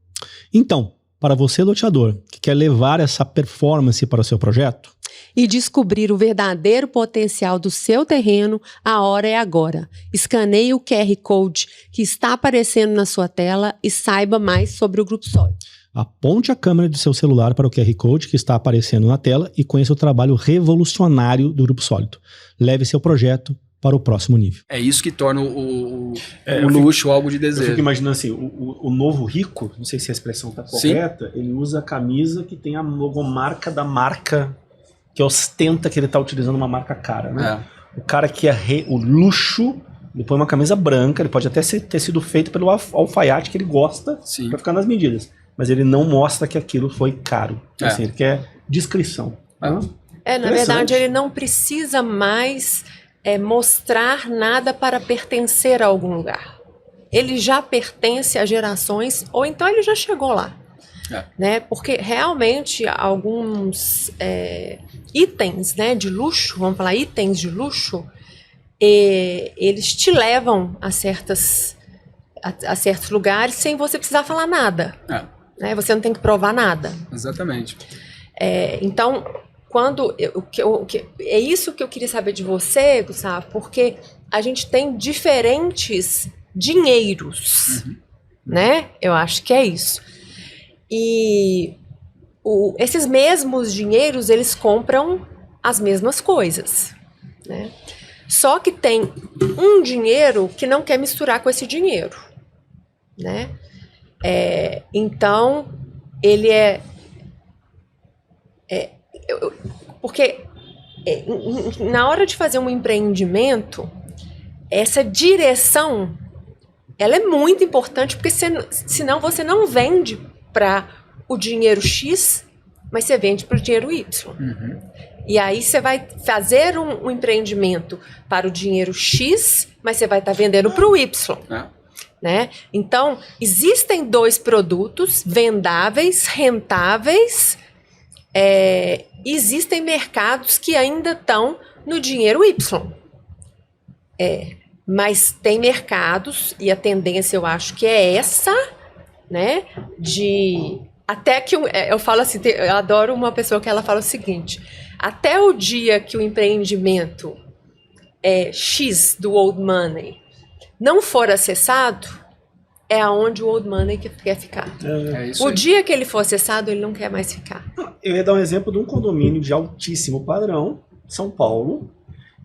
[SPEAKER 5] Então, para você, loteador, que quer levar essa performance para o seu projeto
[SPEAKER 3] e descobrir o verdadeiro potencial do seu terreno, a hora é agora. Escaneie o QR Code que está aparecendo na sua tela e saiba mais sobre o Grupo Sólido.
[SPEAKER 5] Aponte a câmera do seu celular para o QR Code que está aparecendo na tela e conheça o trabalho revolucionário do Grupo Sólido. Leve seu projeto para o próximo nível.
[SPEAKER 4] É isso que torna o luxo algo de
[SPEAKER 2] Eu
[SPEAKER 4] desejo.
[SPEAKER 2] fico imaginando assim, o novo rico, não sei se a expressão está correta, ele usa a camisa que tem a logomarca da marca que ostenta que ele está utilizando uma marca cara, né? O cara que é o luxo, ele põe uma camisa branca, ele pode até ter sido feito pelo alfaiate que ele gosta para ficar nas medidas. Mas ele não mostra que aquilo foi caro. Assim, ele quer descrição.
[SPEAKER 3] Na verdade, ele não precisa mais mostrar nada para pertencer a algum lugar. Ele já pertence a gerações, ou então ele já chegou lá. Né? Porque realmente alguns itens, né, de luxo, vamos falar itens de luxo, eles te levam a certos lugares sem você precisar falar nada. Né? Você não tem que provar nada.
[SPEAKER 4] Exatamente.
[SPEAKER 3] Então, é isso que eu queria saber de você, Gustavo, porque a gente tem diferentes dinheiros, né? Eu acho que é isso. E esses mesmos dinheiros, eles compram as mesmas coisas, né? Só que tem um dinheiro que não quer misturar com esse dinheiro, né? Então, ele porque na hora de fazer um empreendimento, essa direção, ela é muito importante, porque senão você não vende para o dinheiro X, mas você vende para o dinheiro Y. E aí você vai fazer um empreendimento para o dinheiro X, mas você vai estar vendendo para o Y. Né? Então, existem dois produtos vendáveis, rentáveis. Existem mercados que ainda estão no dinheiro Y. Mas tem mercados, e a tendência eu acho que é essa, né? Até que eu falo assim, eu adoro uma pessoa que ela fala o seguinte: até o dia que o empreendimento X do old money não for acessado, é aonde o old money quer ficar. O dia que ele for acessado, ele não quer mais ficar.
[SPEAKER 2] Eu ia dar um exemplo de um condomínio de altíssimo padrão, São Paulo,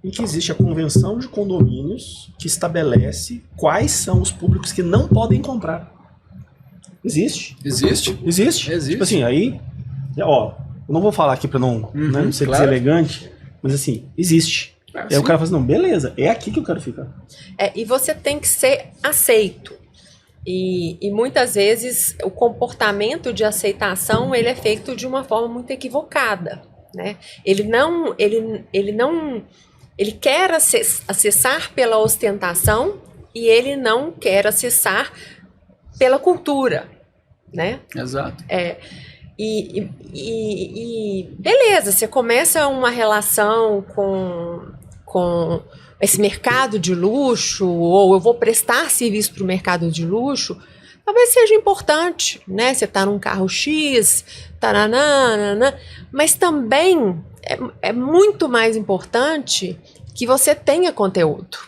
[SPEAKER 2] em que existe a convenção de condomínios que estabelece quais são os públicos que não podem comprar. Existe.
[SPEAKER 4] Existe.
[SPEAKER 2] Tipo assim, aí, eu não vou falar aqui para não ser deselegante, mas assim, existe. Aí o cara fala assim, não, beleza, é aqui que eu quero ficar.
[SPEAKER 3] E você tem que ser aceito. E muitas vezes o comportamento de aceitação, ele é feito de uma forma muito equivocada, né? Ele quer acessar pela ostentação e ele não quer acessar pela cultura, né?
[SPEAKER 4] Exato.
[SPEAKER 3] Beleza, você começa uma relação com esse mercado de luxo, ou eu vou prestar serviço para o mercado de luxo, talvez seja importante, né? Você está num carro X, mas também é muito mais importante que você tenha conteúdo,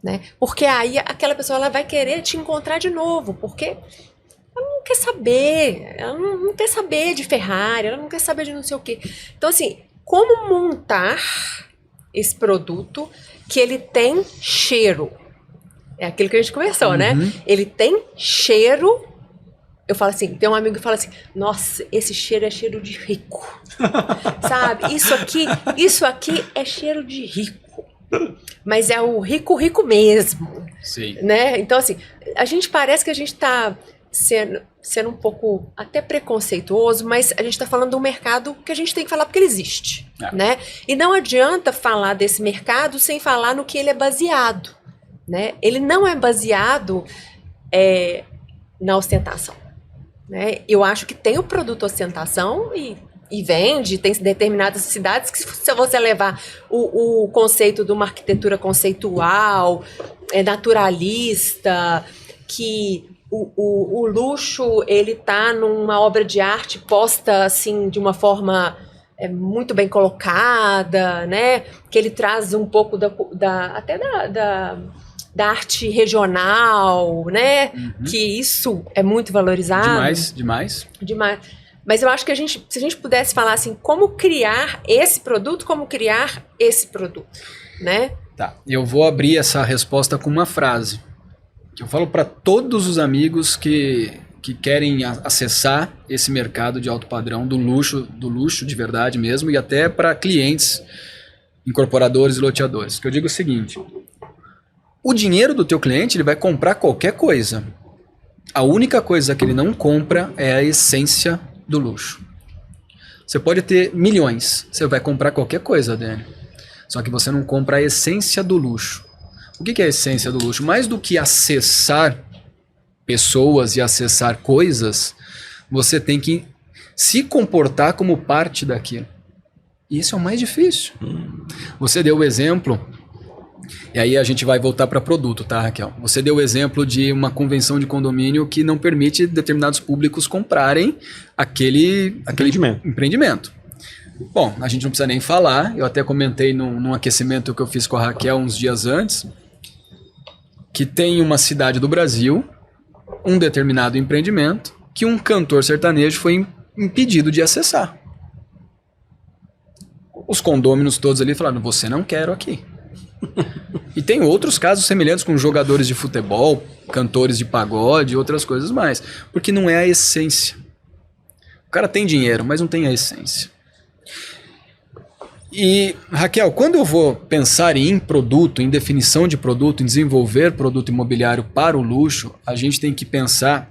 [SPEAKER 3] né? Porque aí aquela pessoa ela vai querer te encontrar de novo, porque ela não quer saber, ela não quer saber de Ferrari, ela não quer saber de não sei o quê. Então, assim, como montar esse produto que ele tem cheiro? É aquilo que a gente conversou, né? Ele tem cheiro. Eu falo assim, tem um amigo que fala assim, nossa, esse cheiro é cheiro de rico. Sabe? Isso aqui é cheiro de rico. Mas é o rico mesmo.
[SPEAKER 4] Sim.
[SPEAKER 3] Né? Então, assim, a gente parece que a gente está sendo um pouco até preconceituoso, mas a gente está falando de um mercado que a gente tem que falar porque ele existe. Né? E não adianta falar desse mercado sem falar no que ele é baseado. Né? Ele não é baseado na ostentação. Né? Eu acho que tem o produto ostentação e vende, tem determinadas cidades que se você levar o conceito de uma arquitetura conceitual, naturalista, que o luxo ele tá numa obra de arte posta assim de uma forma muito bem colocada, né? Que ele traz um pouco até da arte regional, né? Que isso é muito valorizado.
[SPEAKER 4] Demais.
[SPEAKER 3] Mas eu acho que se a gente pudesse falar assim, como criar esse produto, né?
[SPEAKER 4] Tá, eu vou abrir essa resposta com uma frase. Que eu falo para todos os amigos que querem acessar esse mercado de alto padrão, do luxo de verdade mesmo, e até para clientes, incorporadores e loteadores. Que eu digo o seguinte... O dinheiro do teu cliente, ele vai comprar qualquer coisa. A única coisa que ele não compra é a essência do luxo. Você pode ter milhões, você vai comprar qualquer coisa dele. Só que você não compra a essência do luxo. O que é a essência do luxo? Mais do que acessar pessoas e acessar coisas, você tem que se comportar como parte daquilo. E isso é o mais difícil. Você deu o exemplo... E aí a gente vai voltar para produto, tá, Raquel? Você deu o exemplo de uma convenção de condomínio que não permite determinados públicos comprarem aquele empreendimento. Bom, a gente não precisa nem falar, eu até comentei num aquecimento que eu fiz com a Raquel uns dias antes, que tem uma cidade do Brasil, um determinado empreendimento, que um cantor sertanejo foi impedido de acessar. Os condôminos todos ali falaram, você não quero aqui. E tem outros casos semelhantes com jogadores de futebol, cantores de pagode e outras coisas mais. Porque não é a essência. O cara tem dinheiro, mas não tem a essência. E, Raquel, quando eu vou pensar em produto, em definição de produto, em desenvolver produto imobiliário para o luxo, a gente tem que pensar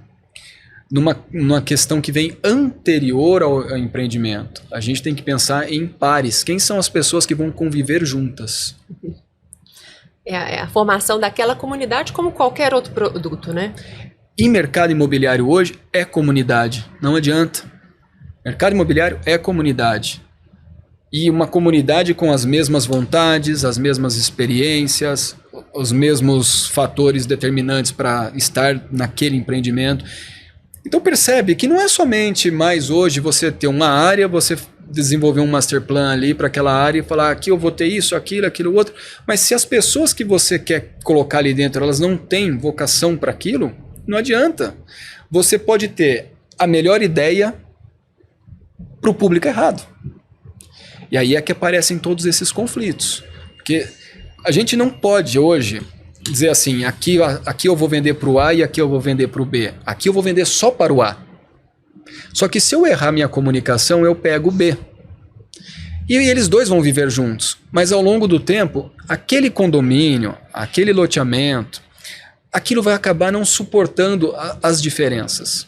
[SPEAKER 4] numa questão que vem anterior ao empreendimento. A gente tem que pensar em pares. Quem são as pessoas que vão conviver juntas?
[SPEAKER 3] É a formação daquela comunidade como qualquer outro produto, né?
[SPEAKER 4] E mercado imobiliário hoje é comunidade, não adianta. Mercado imobiliário é comunidade. E uma comunidade com as mesmas vontades, as mesmas experiências, os mesmos fatores determinantes para estar naquele empreendimento. Então percebe que não é somente mais hoje você ter uma área, você desenvolver um master plan ali para aquela área e falar aqui eu vou ter isso, aquilo outro, mas se as pessoas que você quer colocar ali dentro, elas não têm vocação para aquilo, não adianta. Você pode ter a melhor ideia para o público errado. E aí é que aparecem todos esses conflitos. Porque a gente não pode hoje dizer assim, aqui eu vou vender para o A e aqui eu vou vender para o B. Aqui eu vou vender só para o A. Só que se eu errar minha comunicação, eu pego o B. E eles dois vão viver juntos. Mas ao longo do tempo, aquele condomínio, aquele loteamento, aquilo vai acabar não suportando as diferenças.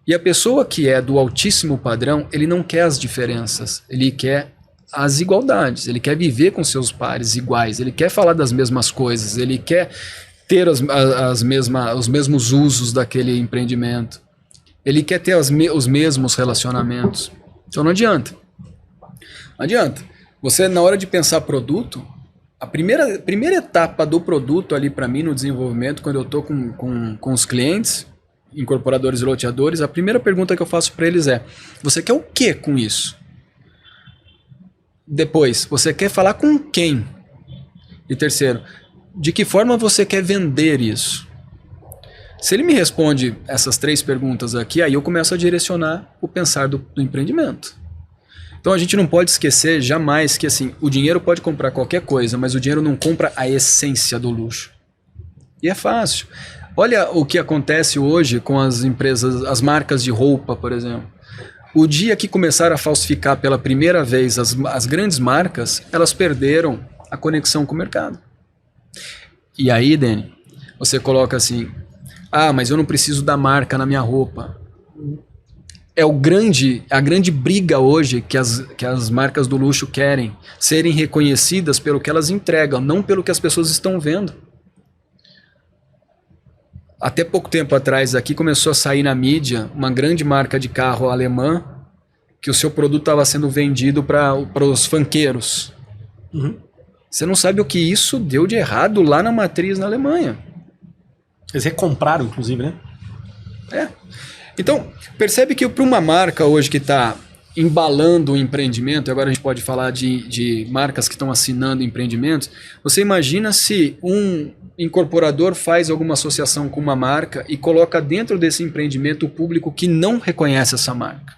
[SPEAKER 4] E a pessoa que é do altíssimo padrão, ele não quer as diferenças, ele quer as igualdades, ele quer viver com seus pares iguais, ele quer falar das mesmas coisas, ele quer ter os mesmos usos daquele empreendimento. Ele quer ter os mesmos relacionamentos. Então não adianta. Não adianta. Você, na hora de pensar produto, a primeira etapa do produto ali para mim no desenvolvimento, quando eu estou com os clientes, incorporadores e loteadores, a primeira pergunta que eu faço para eles é: você quer o que com isso? Depois, você quer falar com quem? E terceiro, de que forma você quer vender isso? Se ele me responde essas 3 perguntas aqui, aí eu começo a direcionar o pensar do empreendimento. Então a gente não pode esquecer jamais que assim, o dinheiro pode comprar qualquer coisa, mas o dinheiro não compra a essência do luxo. E é fácil. Olha o que acontece hoje com as empresas, as marcas de roupa, por exemplo. O dia que começaram a falsificar pela primeira vez as grandes marcas, elas perderam a conexão com o mercado. E aí, Dani, você coloca assim, mas eu não preciso da marca na minha roupa. É a grande briga hoje que as marcas do luxo querem, serem reconhecidas pelo que elas entregam, não pelo que as pessoas estão vendo. Até pouco tempo atrás aqui começou a sair na mídia uma grande marca de carro alemã que o seu produto estava sendo vendido para os funkeiros.
[SPEAKER 2] Uhum.
[SPEAKER 4] Você não sabe o que isso deu de errado lá na matriz na Alemanha.
[SPEAKER 2] Eles recompraram, inclusive, né?
[SPEAKER 4] É. Então, percebe que para uma marca hoje que está embalando o empreendimento, agora a gente pode falar de marcas que estão assinando empreendimentos, você imagina se um incorporador faz alguma associação com uma marca e coloca dentro desse empreendimento o público que não reconhece essa marca.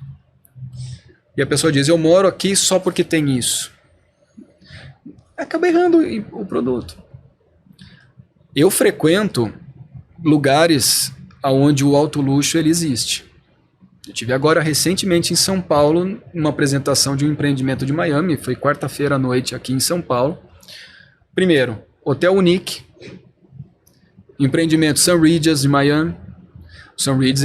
[SPEAKER 4] E a pessoa diz, eu moro aqui só porque tem isso. Acaba errando o produto. Eu frequento lugares onde o alto luxo ele existe. Eu tive agora recentemente em São Paulo uma apresentação de um empreendimento de Miami, foi quarta-feira à noite aqui em São Paulo. Primeiro, Hotel Unique, empreendimento St. Regis de Miami. O St. Regis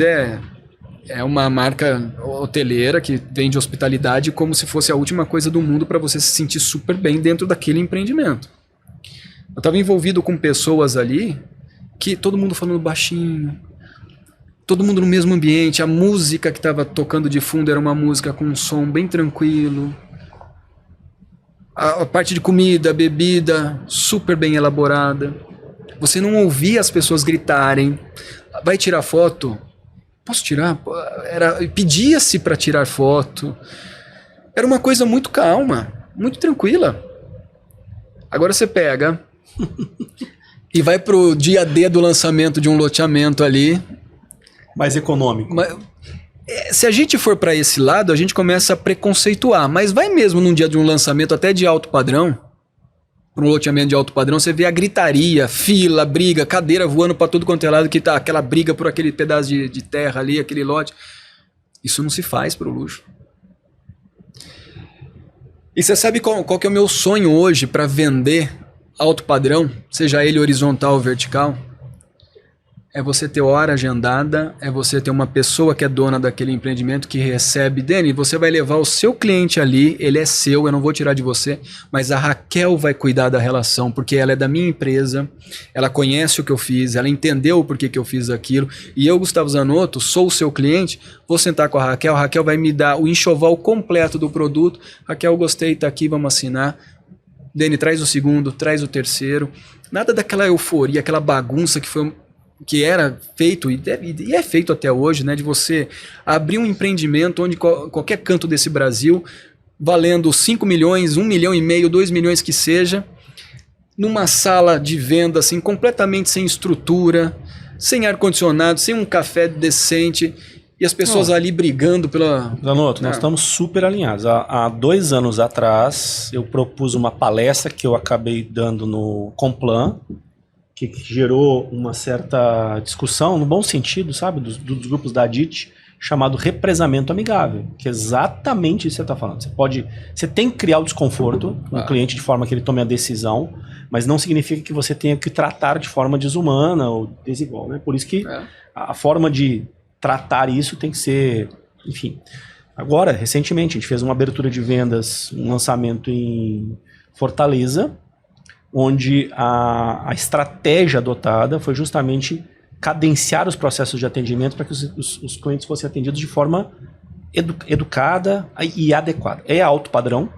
[SPEAKER 4] é uma marca hoteleira que vende hospitalidade como se fosse a última coisa do mundo para você se sentir super bem dentro daquele empreendimento. Eu estava envolvido com pessoas ali que todo mundo falando baixinho, todo mundo no mesmo ambiente, a música que estava tocando de fundo era uma música com um som bem tranquilo, a parte de comida, bebida, super bem elaborada, você não ouvia as pessoas gritarem, vai tirar foto? Posso tirar? Pedia-se para tirar foto, era uma coisa muito calma, muito tranquila. Agora você pega e vai pro dia D do lançamento de um loteamento ali.
[SPEAKER 2] Mais econômico.
[SPEAKER 4] Se a gente for para esse lado, a gente começa a preconceituar. Mas vai mesmo num dia de um lançamento até de alto padrão, para um loteamento de alto padrão, você vê a gritaria, fila, briga, cadeira voando para tudo quanto é lado, que tá aquela briga por aquele pedaço de terra ali, aquele lote. Isso não se faz pro luxo. E você sabe qual que é o meu sonho hoje para vender alto padrão, seja ele horizontal ou vertical? É você ter hora agendada, é você ter uma pessoa que é dona daquele empreendimento que recebe. Dani, você vai levar o seu cliente ali, ele é seu, eu não vou tirar de você, mas a Raquel vai cuidar da relação, porque ela é da minha empresa, ela conhece o que eu fiz, ela entendeu o porquê que eu fiz aquilo, e eu, Gustavo Zanotto, sou o seu cliente, vou sentar com a Raquel vai me dar o enxoval completo do produto. Raquel, gostei, tá aqui, vamos assinar. Dani, traz o segundo, traz o terceiro. Nada daquela euforia, aquela bagunça que era feito e é feito até hoje, né, de você abrir um empreendimento onde qualquer canto desse Brasil, valendo 5 milhões, 1,5 milhão, 2 milhões que seja, numa sala de venda assim, completamente sem estrutura, sem ar-condicionado, sem um café decente, e as pessoas ali brigando pela...
[SPEAKER 2] Zanotto, nós estamos super alinhados. Há 2 anos atrás, eu propus uma palestra que eu acabei dando no Complan, que gerou uma certa discussão, no bom sentido, sabe, dos grupos da ADIT, chamado represamento amigável, que é exatamente isso que você está falando. Você tem que criar o desconforto no cliente de forma que ele tome a decisão, mas não significa que você tenha que tratar de forma desumana ou desigual, né? Por isso que a forma de tratar isso tem que ser, enfim. Agora, recentemente, a gente fez uma abertura de vendas, um lançamento em Fortaleza, onde a estratégia adotada foi justamente cadenciar os processos de atendimento para que os clientes fossem atendidos de forma educada e adequada. É alto padrão,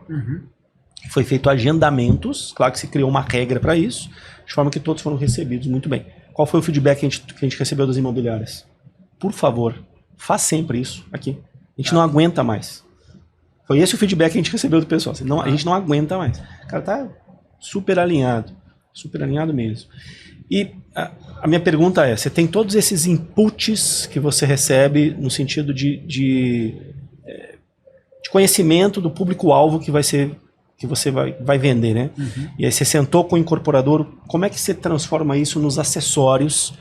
[SPEAKER 2] foi feito agendamentos, claro que se criou uma regra para isso, de forma que todos foram recebidos muito bem. Qual foi o feedback que a gente recebeu das imobiliárias? Por favor, faz sempre isso aqui. A gente não aguenta mais. Foi esse o feedback que a gente recebeu do pessoal. A gente não aguenta mais. O cara tá super alinhado. Super alinhado mesmo. E a minha pergunta é, você tem todos esses inputs que você recebe no sentido de conhecimento do público-alvo que você vai vender, né? Uhum. E aí você sentou com o incorporador, como é que você transforma isso nos acessórios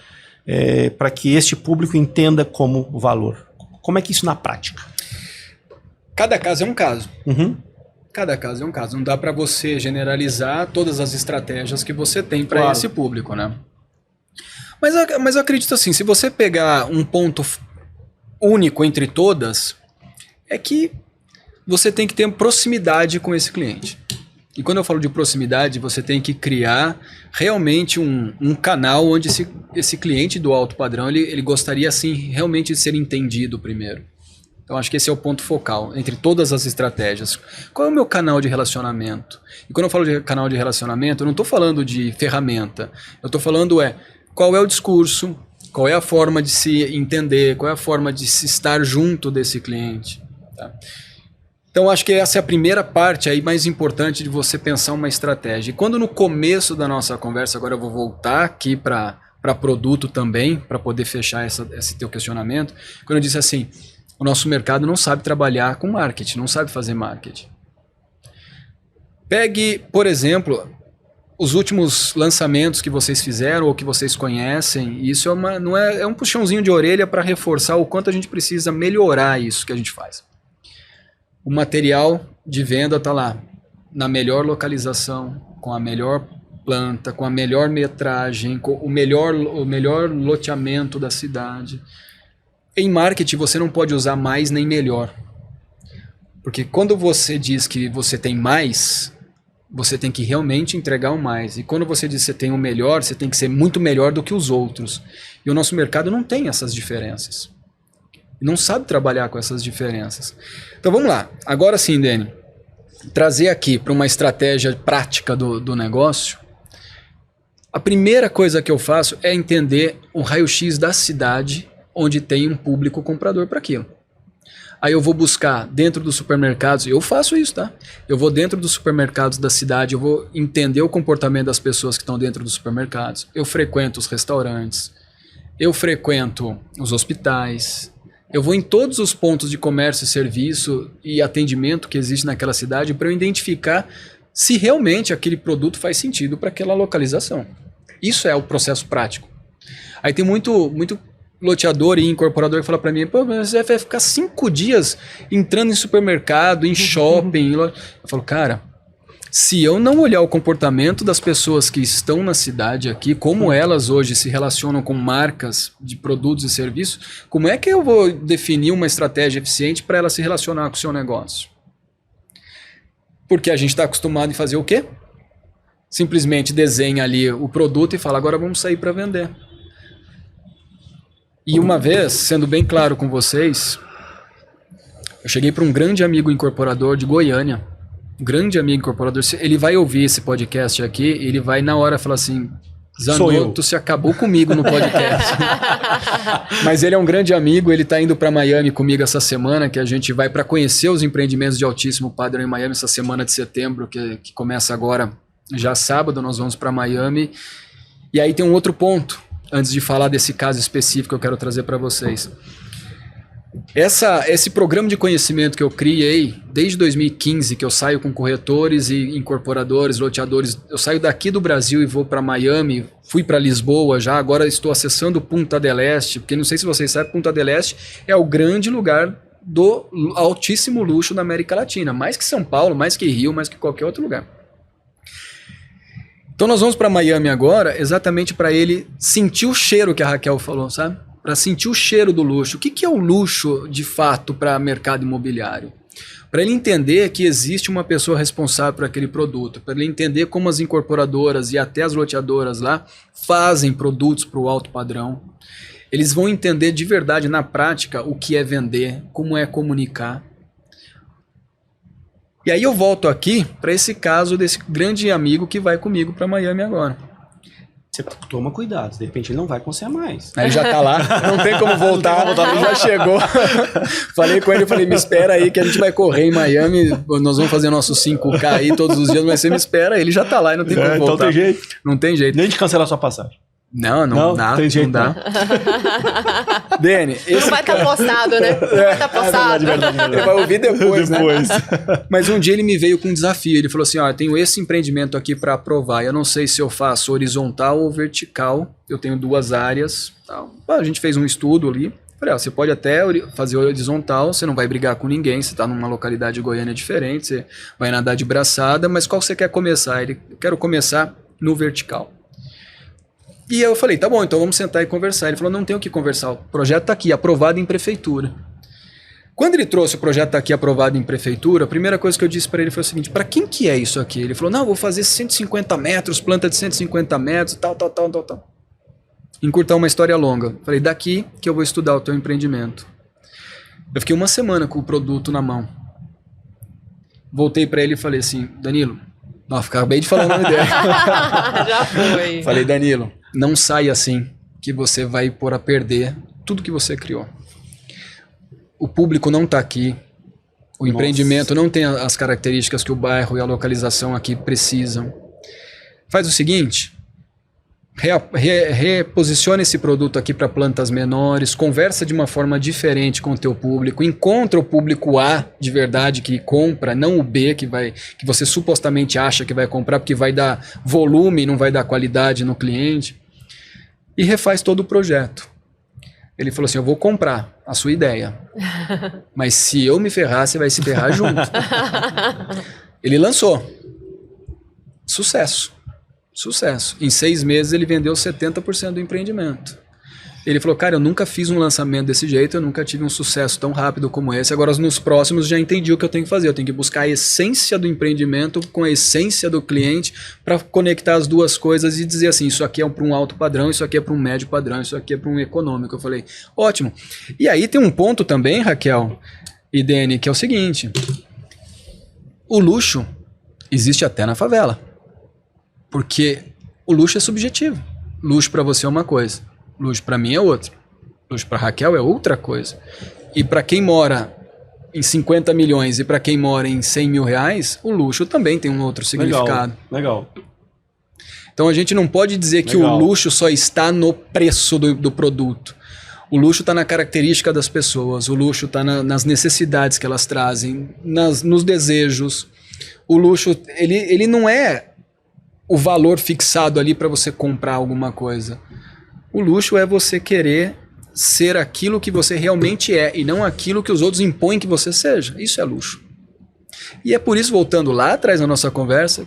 [SPEAKER 2] para que este público entenda como valor? Como é que isso na prática?
[SPEAKER 4] Cada caso é um caso.
[SPEAKER 2] Uhum.
[SPEAKER 4] Cada caso é um caso. Não dá para você generalizar todas as estratégias que você tem para esse público, né? Mas eu acredito assim, se você pegar um ponto único entre todas, é que você tem que ter proximidade com esse cliente. E quando eu falo de proximidade, você tem que criar realmente um canal onde esse cliente do alto padrão, ele gostaria assim realmente de ser entendido primeiro. Então acho que esse é o ponto focal entre todas as estratégias. Qual é o meu canal de relacionamento? E quando eu falo de canal de relacionamento, eu não estou falando de ferramenta. Eu estou falando qual é o discurso, qual é a forma de se entender, qual é a forma de se estar junto desse cliente. Tá? Então acho que essa é a primeira parte aí mais importante de você pensar uma estratégia. E quando no começo da nossa conversa, agora eu vou voltar aqui para produto também, para poder fechar esse teu questionamento, quando eu disse assim, o nosso mercado não sabe trabalhar com marketing, não sabe fazer marketing. Pegue, por exemplo, os últimos lançamentos que vocês fizeram ou que vocês conhecem, e isso é um puxãozinho de orelha para reforçar o quanto a gente precisa melhorar isso que a gente faz. O material de venda está lá, na melhor localização, com a melhor planta, com a melhor metragem, com o melhor loteamento da cidade. Em marketing você não pode usar mais nem melhor. Porque quando você diz que você tem mais, você tem que realmente entregar o mais. E quando você diz que você tem o melhor, você tem que ser muito melhor do que os outros. E o nosso mercado não tem essas diferenças. Não sabe trabalhar com essas diferenças. Então vamos lá. Agora sim, Dani, trazer aqui para uma estratégia prática do negócio. A primeira coisa que eu faço é entender o raio-x da cidade onde tem um público comprador para aquilo. Aí eu vou buscar dentro dos supermercados, eu faço isso, tá? Eu vou dentro dos supermercados da cidade, eu vou entender o comportamento das pessoas que estão dentro dos supermercados. Eu frequento os restaurantes, eu frequento os hospitais, eu vou em todos os pontos de comércio, serviço e atendimento que existe naquela cidade para eu identificar se realmente aquele produto faz sentido para aquela localização. Isso é o processo prático. Aí tem muito loteador e incorporador que fala para mim, pô, mas você vai ficar 5 dias entrando em supermercado, em shopping. Eu falo, cara, se eu não olhar o comportamento das pessoas que estão na cidade aqui, como elas hoje se relacionam com marcas de produtos e serviços, como é que eu vou definir uma estratégia eficiente para ela se relacionar com o seu negócio? Porque a gente está acostumado em fazer o quê? Simplesmente desenha ali o produto e fala, agora vamos sair para vender. E uma vez, sendo bem claro com vocês, eu cheguei para um grande amigo incorporador de Goiânia, um grande amigo incorporador, ele vai ouvir esse podcast aqui, ele vai na hora falar assim, Zanotto, você acabou comigo no podcast. Mas ele é um grande amigo, ele está indo para Miami comigo essa semana, que a gente vai para conhecer os empreendimentos de altíssimo padrão em Miami, essa semana de setembro, que começa agora, já sábado, nós vamos para Miami. E aí tem um outro ponto, antes de falar desse caso específico que eu quero trazer para vocês. Esse programa de conhecimento que eu criei desde 2015, que eu saio com corretores e incorporadores, loteadores, eu saio daqui do Brasil e vou para Miami, fui para Lisboa já, agora estou acessando Punta del Este, porque não sei se vocês sabem, Punta del Este é o grande lugar do altíssimo luxo da América Latina, mais que São Paulo, mais que Rio, mais que qualquer outro lugar. Então nós vamos para Miami agora exatamente para ele sentir o cheiro que a Raquel falou, sabe? Para sentir o cheiro do luxo. O que é o luxo de fato para mercado imobiliário? Para ele entender que existe uma pessoa responsável por aquele produto, para ele entender como as incorporadoras e até as loteadoras lá fazem produtos para o alto padrão. Eles vão entender de verdade na prática o que é vender, como é comunicar. E aí eu volto aqui para esse caso desse grande amigo que vai comigo para Miami agora.
[SPEAKER 2] Você toma cuidado, de repente ele não vai com você mais.
[SPEAKER 4] Aí ele já tá lá, não tem como voltar, ele já chegou. Falei com ele, falei, me espera aí que a gente vai correr em Miami, nós vamos fazer nosso 5K aí todos os dias, mas você me espera, ele já tá lá e não tem como voltar.
[SPEAKER 2] Então tem jeito.
[SPEAKER 4] Não tem jeito.
[SPEAKER 2] Nem de cancelar sua passagem.
[SPEAKER 4] Não dá,
[SPEAKER 2] tem jeito,
[SPEAKER 4] não dá. Dani,
[SPEAKER 3] Não vai estar postado, né? Não vai estar postado.
[SPEAKER 4] Ele vai ouvir depois, né? Mas um dia ele me veio com um desafio. Ele falou assim, ó, eu tenho esse empreendimento aqui para aprovar. Eu não sei se eu faço horizontal ou vertical. Eu tenho 2 áreas. Tal. A gente fez um estudo ali. Falei, ó, você pode até fazer horizontal, você não vai brigar com ninguém, você está numa localidade goiana diferente, você vai nadar de braçada, mas qual você quer começar? Ele, quero começar no vertical. E eu falei, tá bom, então vamos sentar e conversar. Ele falou, não tem o que conversar, o projeto está aqui, aprovado em prefeitura. Quando ele trouxe o projeto aqui aprovado em prefeitura, a primeira coisa que eu disse para ele foi o seguinte, para quem que é isso aqui? Ele falou, não, vou fazer 150 metros, planta de 150 metros, tal. Encurtar uma história longa. Falei, daqui que eu vou estudar o teu empreendimento. Eu fiquei 1 semana com o produto na mão. Voltei para ele e falei assim, Danilo, acabei de falar o nome dele.
[SPEAKER 3] Já foi.
[SPEAKER 4] Falei, Danilo, não sai assim, que você vai pôr a perder tudo que você criou. O público não está aqui, o empreendimento não tem as características que o bairro e a localização aqui precisam. Faz o seguinte, reposiciona esse produto aqui para plantas menores, conversa de uma forma diferente com o teu público, encontra o público A de verdade que compra, não o B que você supostamente acha que vai comprar porque vai dar volume, não vai dar qualidade no cliente, e refaz todo o projeto. Ele falou assim, eu vou comprar a sua ideia, mas se eu me ferrar, você vai se ferrar junto. Ele lançou. Sucesso. Em 6 meses ele vendeu 70% do empreendimento. Ele falou, cara, eu nunca fiz um lançamento desse jeito, eu nunca tive um sucesso tão rápido como esse, agora nos próximos já entendi o que eu tenho que fazer, eu tenho que buscar a essência do empreendimento com a essência do cliente para conectar as duas coisas e dizer assim, isso aqui é para um alto padrão, isso aqui é para um médio padrão, isso aqui é para um econômico. Eu falei, ótimo. E aí tem um ponto também, Raquel e Dani, que é o seguinte, o luxo existe até na favela. Porque o luxo é subjetivo. Luxo para você é uma coisa, luxo para mim é outra, luxo para Raquel é outra coisa. E para quem mora em 50 milhões e para quem mora em 100 mil reais, o luxo também tem um outro significado.
[SPEAKER 2] Legal.
[SPEAKER 4] Então a gente não pode dizer que o luxo só está no preço do produto. O luxo está na característica das pessoas, o luxo está nas necessidades que elas trazem, nos desejos. O luxo, ele não é o valor fixado ali para você comprar alguma coisa. O luxo é você querer ser aquilo que você realmente é e não aquilo que os outros impõem que você seja. Isso é luxo. E é por isso, voltando lá atrás na nossa conversa,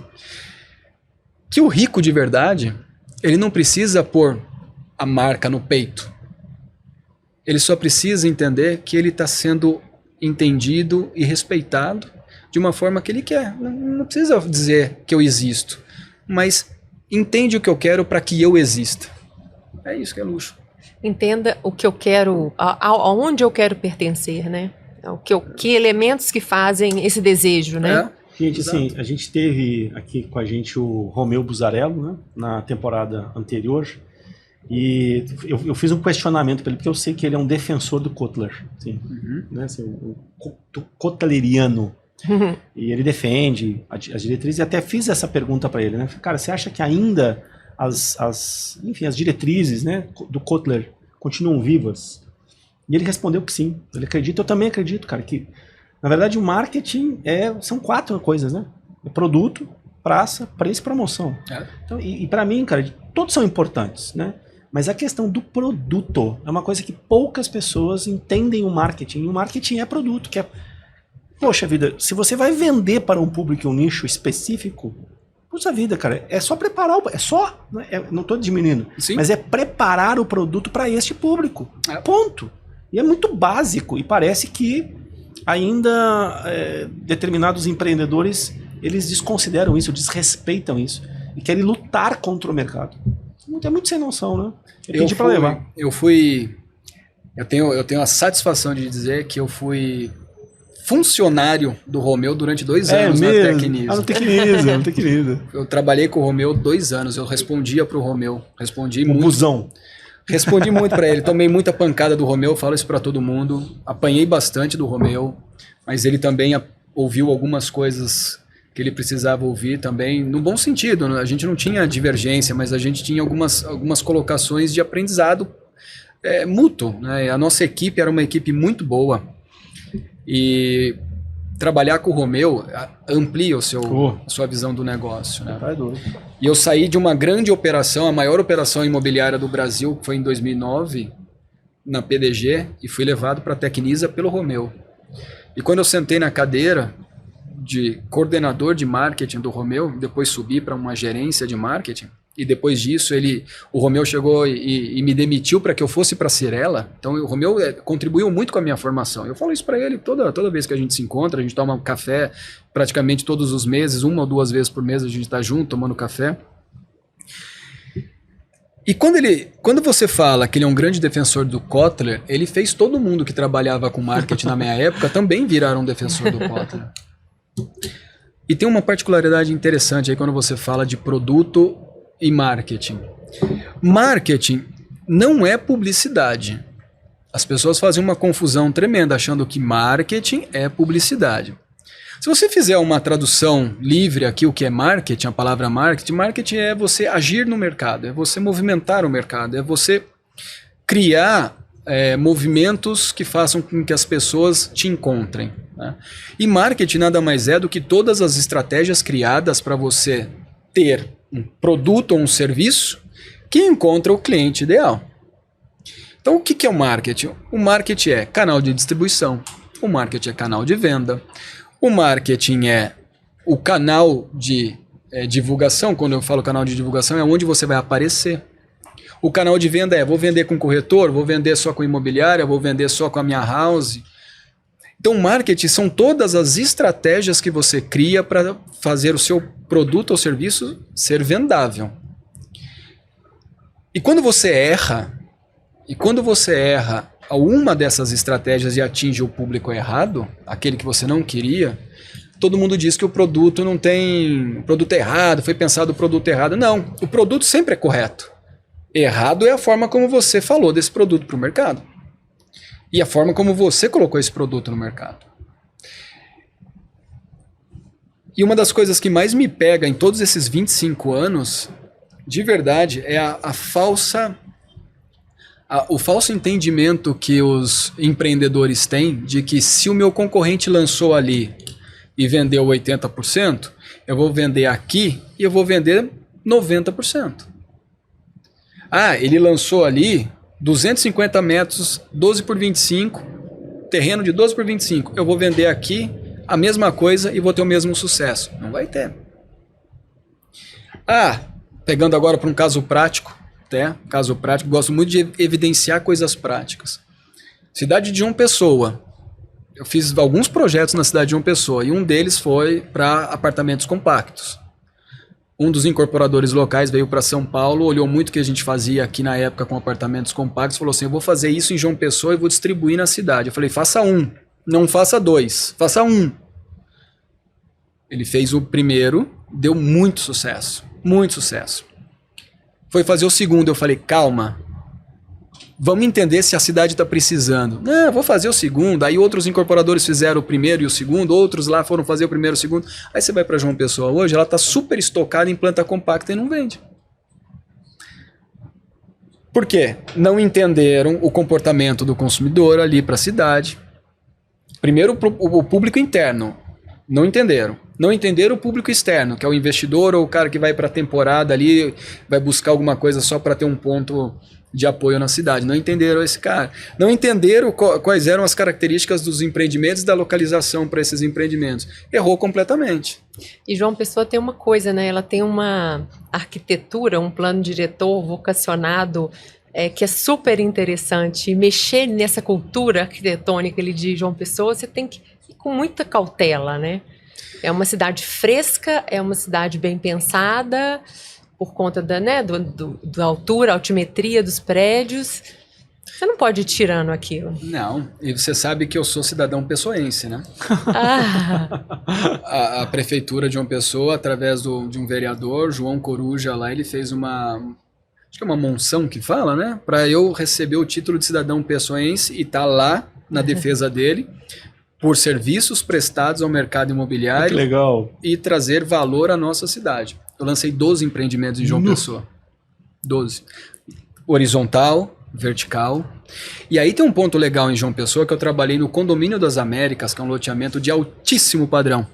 [SPEAKER 4] que o rico de verdade, ele não precisa pôr a marca no peito. Ele só precisa entender que ele está sendo entendido e respeitado de uma forma que ele quer. Não precisa dizer que eu existo, mas entende o que eu quero para que eu exista. É isso que é luxo.
[SPEAKER 3] Entenda o que eu quero, aonde eu quero pertencer, né? Que elementos que fazem esse desejo, né?
[SPEAKER 2] Gente, assim, a gente teve aqui com a gente o Romeu Buzarello, né, na temporada anterior, e eu fiz um questionamento para ele, porque eu sei que ele é um defensor do Kotler, assim, né, assim, um kotleriano. E ele defende as diretrizes, e até fiz essa pergunta para ele, né? Cara, você acha que ainda as diretrizes, né, do Kotler continuam vivas? E ele respondeu que sim. Ele acredita, eu também acredito, cara, que na verdade o marketing são 4 coisas, né? É produto, praça, preço e promoção. Então, e para mim, cara, todos são importantes, né? Mas a questão do produto é uma coisa que poucas pessoas entendem o marketing. E o marketing é produto, que é... Poxa vida, se você vai vender para um público, um nicho específico, puxa vida, cara, é só preparar, não estou diminuindo, sim, mas é preparar o produto para este público, ponto. E é muito básico, e parece que ainda determinados empreendedores, eles desconsideram isso, desrespeitam isso, e querem lutar contra o mercado. É muito sem noção, né? Eu pedi para levar.
[SPEAKER 4] Eu tenho a satisfação de dizer que eu fui funcionário do Romeu durante 2 anos na Tecnisa.
[SPEAKER 2] Ah, no Tecnisa.
[SPEAKER 4] Eu trabalhei com o Romeu 2 anos, eu respondia pro Romeu, respondi
[SPEAKER 2] Um
[SPEAKER 4] muito.
[SPEAKER 2] busão.
[SPEAKER 4] Respondi muito para ele, tomei muita pancada do Romeu, falo isso para todo mundo, apanhei bastante do Romeu, mas ele também ouviu algumas coisas que ele precisava ouvir também, no bom sentido, a gente não tinha divergência, mas a gente tinha algumas colocações de aprendizado mútuo, né? A nossa equipe era uma equipe muito boa e trabalhar com o Romeu amplia a sua visão do negócio, né? E eu saí de uma grande operação, a maior operação imobiliária do Brasil, que foi em 2009, na PDG, e fui levado para a Tecnisa pelo Romeu. E quando eu sentei na cadeira de coordenador de marketing do Romeu, depois subi para uma gerência de marketing, e depois disso o Romeu chegou e me demitiu para que eu fosse para a Cyrela. Então o Romeu contribuiu muito com a minha formação. Eu falo isso para ele toda vez que a gente se encontra, a gente toma um café praticamente todos os meses, 1 ou 2 vezes por mês a gente está junto tomando café. E quando você fala que ele é um grande defensor do Kotler, ele fez todo mundo que trabalhava com marketing na minha época também virar um defensor do Kotler. E tem uma particularidade interessante aí quando você fala de produto e marketing. Marketing não é publicidade. As pessoas fazem uma confusão tremenda achando que marketing é publicidade. Se você fizer uma tradução livre aqui, o que é marketing, a palavra marketing é você agir no mercado, é você movimentar o mercado, é você criar movimentos que façam com que as pessoas te encontrem, né? E marketing nada mais é do que todas as estratégias criadas para você ter um produto ou um serviço que encontra o cliente ideal. Então o que é o marketing? O marketing é canal de distribuição, o marketing é canal de venda, o marketing é o canal de divulgação. Quando eu falo canal de divulgação é onde você vai aparecer. O canal de venda vou vender com corretor, vou vender só com imobiliária, vou vender só com a minha house. Então, marketing são todas as estratégias que você cria para fazer o seu produto ou serviço ser vendável. E quando você erra a uma dessas estratégias e atinge o público errado, aquele que você não queria, todo mundo diz que o produto não tem... O produto é errado, foi pensado o produto errado. Não, o produto sempre é correto. Errado é a forma como você falou desse produto para o mercado. E a forma como você colocou esse produto no mercado. E uma das coisas que mais me pega em todos esses 25 anos, de verdade, é o falso entendimento que os empreendedores têm de que se o meu concorrente lançou ali e vendeu 80%, eu vou vender aqui e eu vou vender 90%. Ah, ele lançou ali 250 metros, 12 por 25, terreno de 12 por 25. Eu vou vender aqui a mesma coisa e vou ter o mesmo sucesso. Não vai ter. Ah, pegando agora para um caso prático, gosto muito de evidenciar coisas práticas. Cidade de João Pessoa. Eu fiz alguns projetos na cidade de João Pessoa e um deles foi para apartamentos compactos. Um dos incorporadores locais veio para São Paulo, olhou muito o que a gente fazia aqui na época com apartamentos compactos, falou assim, eu vou fazer isso em João Pessoa e vou distribuir na cidade. Eu falei, faça um, não faça 2, faça 1. Ele fez o primeiro, deu muito sucesso, muito sucesso. Foi fazer o segundo, eu falei, calma, vamos entender se a cidade está precisando. Não, vou fazer o segundo. Aí outros incorporadores fizeram o primeiro e o segundo, outros lá foram fazer o primeiro e o segundo. Aí você vai para João Pessoa hoje, ela está super estocada em planta compacta e não vende. Por quê? Não entenderam o comportamento do consumidor ali para a cidade. Primeiro o público interno, não entenderam. Não entenderam o público externo, que é o investidor ou o cara que vai para a temporada ali, vai buscar alguma coisa só para ter um ponto de apoio na cidade. Não entenderam esse cara. Não entenderam quais eram as características dos empreendimentos e da localização para esses empreendimentos. Errou completamente.
[SPEAKER 3] E João Pessoa tem uma coisa, né? Ela tem uma arquitetura, um plano diretor vocacionado que é super interessante. E mexer nessa cultura arquitetônica de João Pessoa, você tem que ir com muita cautela, né? É uma cidade fresca, é uma cidade bem pensada, por conta da altura, altimetria dos prédios. Você não pode ir tirando aquilo.
[SPEAKER 4] Não, e você sabe que eu sou cidadão pessoense, né?
[SPEAKER 3] Ah,
[SPEAKER 4] A prefeitura de João Pessoa, através de um vereador, João Coruja, lá ele fez acho que é uma monção que fala, né? Para eu receber o título de cidadão pessoense e tá lá na defesa dele por serviços prestados ao mercado
[SPEAKER 2] Que
[SPEAKER 4] imobiliário
[SPEAKER 2] legal.
[SPEAKER 4] e trazer valor à nossa cidade. Eu lancei 12 empreendimentos em João Pessoa. 12. Horizontal, vertical. E aí tem um ponto legal em João Pessoa que eu trabalhei no Condomínio das Américas, que é um loteamento de altíssimo padrão.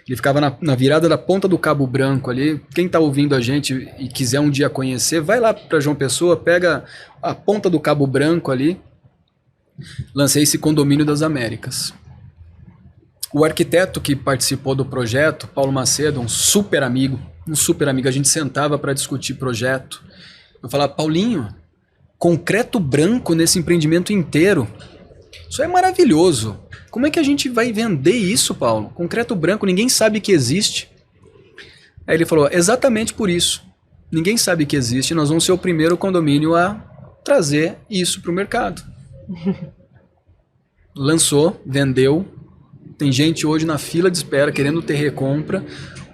[SPEAKER 4] Ele ficava na virada da Ponta do Cabo Branco ali. Quem está ouvindo a gente e quiser um dia conhecer, vai lá para João Pessoa, pega a Ponta do Cabo Branco ali. Lancei esse Condomínio das Américas. O arquiteto que participou do projeto, Paulo Macedo, um super amigo, a gente sentava para discutir projeto. Eu falava, Paulinho, concreto branco nesse empreendimento inteiro. Isso é maravilhoso. Como é que a gente vai vender isso, Paulo? Concreto branco, ninguém sabe que existe. Aí ele falou, exatamente por isso. Ninguém sabe que existe, nós vamos ser o primeiro condomínio a trazer isso para o mercado. Lançou, vendeu. Tem gente hoje na fila de espera querendo ter recompra.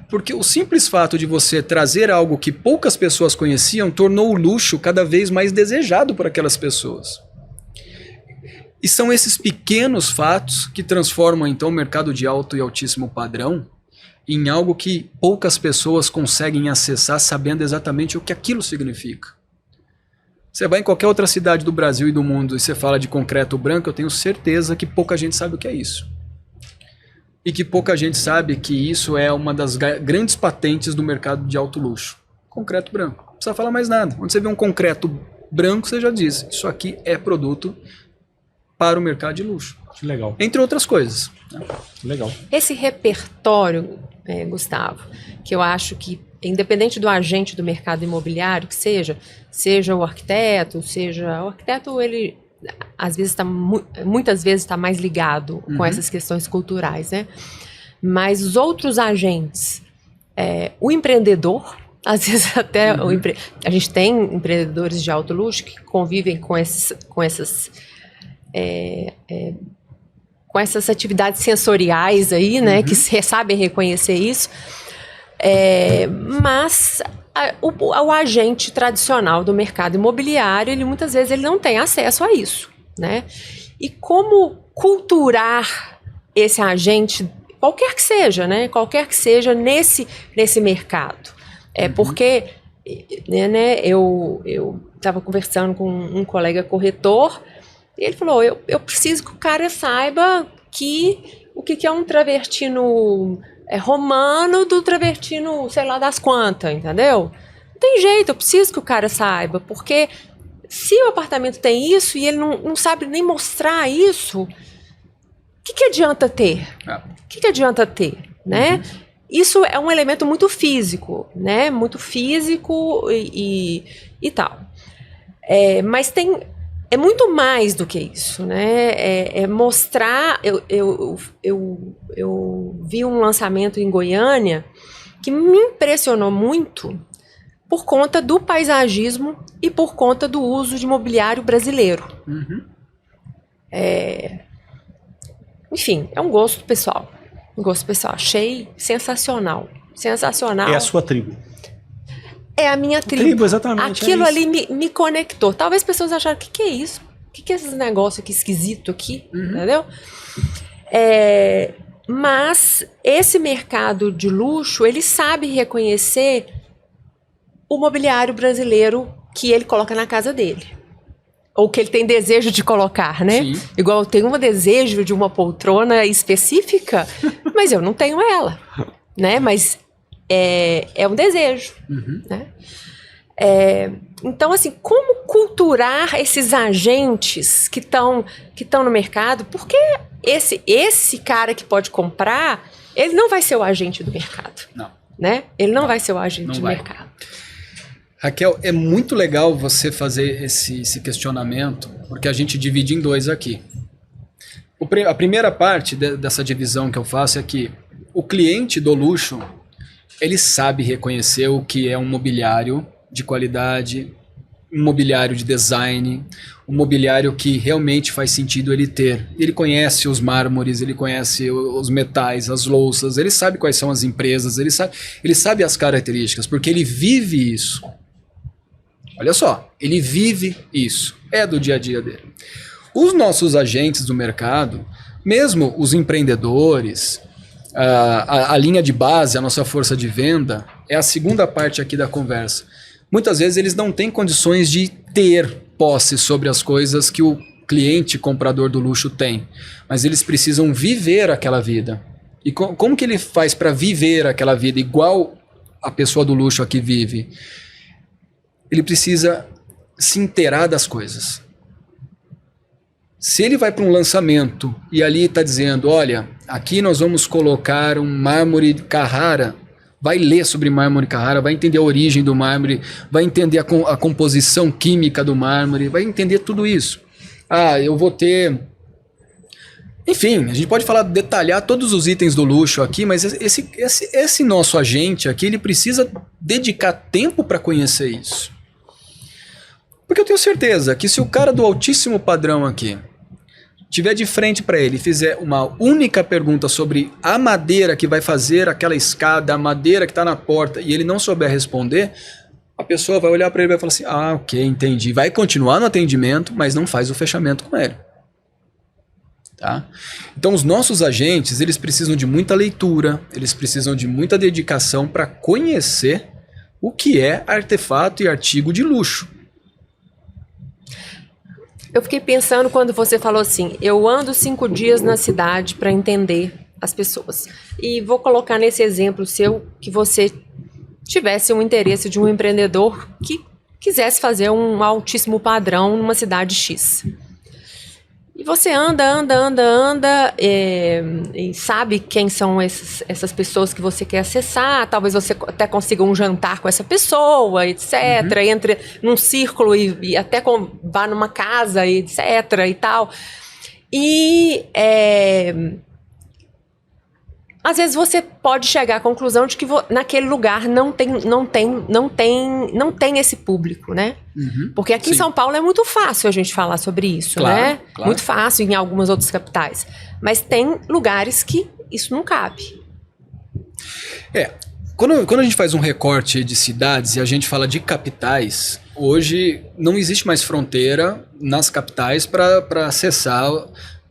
[SPEAKER 4] Porque o simples fato de você trazer algo que poucas pessoas conheciam tornou o luxo cada vez mais desejado por aquelas pessoas. E são esses pequenos fatos que transformam então o mercado de alto e altíssimo padrão em algo que poucas pessoas conseguem acessar sabendo exatamente o que aquilo significa. Você vai em qualquer outra cidade do Brasil e do mundo e você fala de concreto branco, eu tenho certeza que pouca gente sabe o que é isso. E que pouca gente sabe que isso é uma das grandes patentes do mercado de alto luxo. Concreto branco. Não precisa falar mais nada. Quando você vê um concreto branco, você já diz, isso aqui é produto para o mercado de luxo.
[SPEAKER 2] Que legal.
[SPEAKER 4] Entre outras coisas.
[SPEAKER 2] Que legal.
[SPEAKER 3] esse repertório, Gustavo, que eu acho que, independente do agente do mercado imobiliário, que seja o arquiteto, ele às vezes muitas vezes está mais ligado com essas questões culturais, né? Mas os outros agentes, o empreendedor, às vezes até a gente tem empreendedores de alto luxo que convivem com essas atividades sensoriais aí, né? Que sabem reconhecer isso. Mas o agente tradicional do mercado imobiliário, ele muitas vezes ele não tem acesso a isso, né? E como culturar esse agente, qualquer que seja, né? Qualquer que seja nesse mercado. Porque, né, eu estava conversando com um colega corretor e ele falou, eu preciso que o cara saiba o que é um travertino romano do travertino, sei lá das quantas, entendeu? Não tem jeito, eu preciso que o cara saiba, porque se o apartamento tem isso e ele não sabe nem mostrar isso, o que adianta ter? O que adianta ter, né? Isso é um elemento muito físico, né? Muito físico e tal. Mas é muito mais do que isso, né? Mostrar. Eu vi um lançamento em Goiânia que me impressionou muito por conta do paisagismo e por conta do uso de mobiliário brasileiro. Enfim, é um gosto pessoal. Achei sensacional. Sensacional.
[SPEAKER 2] É a sua tribo.
[SPEAKER 3] É a minha tribo.
[SPEAKER 2] Exatamente.
[SPEAKER 3] Aquilo ali me conectou. Talvez pessoas acharam, o que é isso? O que é esse negócio aqui esquisito aqui? Entendeu? Mas esse mercado de luxo, ele sabe reconhecer o mobiliário brasileiro que ele coloca na casa dele. Ou que ele tem desejo de colocar, né?
[SPEAKER 4] Sim.
[SPEAKER 3] Igual eu tenho um desejo de uma poltrona específica, mas eu não tenho ela, né? Mas é um desejo, né? Então, assim, como culturar esses agentes que estão no mercado? Porque esse cara que pode comprar, ele não vai ser o agente do mercado.
[SPEAKER 4] Não.
[SPEAKER 3] Né? Ele não vai ser o agente do
[SPEAKER 4] vai.
[SPEAKER 3] mercado.
[SPEAKER 4] Raquel, é muito legal você fazer esse questionamento, porque a gente divide em dois aqui. A primeira parte dessa divisão que eu faço é que o cliente do luxo, ele sabe reconhecer o que é um mobiliário de qualidade, um mobiliário de design, um mobiliário que realmente faz sentido ele ter. Ele conhece os mármores, ele conhece os metais, as louças, ele sabe quais são as empresas, ele sabe as características, porque ele vive isso. Olha só, ele vive isso, é do dia a dia dele. Os nossos agentes do mercado, mesmo os empreendedores, a linha de base, a nossa força de venda, é a segunda parte aqui da conversa. Muitas vezes eles não têm condições de ter posse sobre as coisas que o cliente comprador do luxo tem, mas eles precisam viver aquela vida. E como que ele faz para viver aquela vida igual a pessoa do luxo aqui vive? Ele precisa se inteirar das coisas. Se ele vai para um lançamento e ali está dizendo, olha, aqui nós vamos colocar um mármore Carrara, vai ler sobre mármore Carrara, vai entender a origem do mármore, vai entender a composição química do mármore, vai entender tudo isso. Eu vou ter... Enfim, a gente pode detalhar todos os itens do luxo aqui, mas esse nosso agente aqui, ele precisa dedicar tempo para conhecer isso. Porque eu tenho certeza que se o cara do altíssimo padrão aqui tiver de frente para ele e fizer uma única pergunta sobre a madeira que vai fazer aquela escada, a madeira que está na porta, e ele não souber responder, a pessoa vai olhar para ele e vai falar assim, ok, entendi. Vai continuar no atendimento, mas não faz o fechamento com ele. Tá? Então os nossos agentes, eles precisam de muita leitura, eles precisam de muita dedicação para conhecer o que é artefato e artigo de luxo.
[SPEAKER 3] Eu fiquei pensando quando você falou assim, eu ando 5 dias na cidade para entender as pessoas. E vou colocar nesse exemplo seu que você tivesse um interesse de um empreendedor que quisesse fazer um altíssimo padrão numa cidade X. E você anda e sabe quem são essas pessoas que você quer acessar, talvez você até consiga um jantar com essa pessoa, etc. Entre num círculo e até vá numa casa, etc. e tal. E às vezes você pode chegar à conclusão de que naquele lugar não tem esse público, né? Porque aqui em São Paulo é muito fácil a gente falar sobre isso, né? Claro. Muito fácil em algumas outras capitais. Mas tem lugares que isso não cabe.
[SPEAKER 4] Quando a gente faz um recorte de cidades e a gente fala de capitais, hoje não existe mais fronteira nas capitais para acessar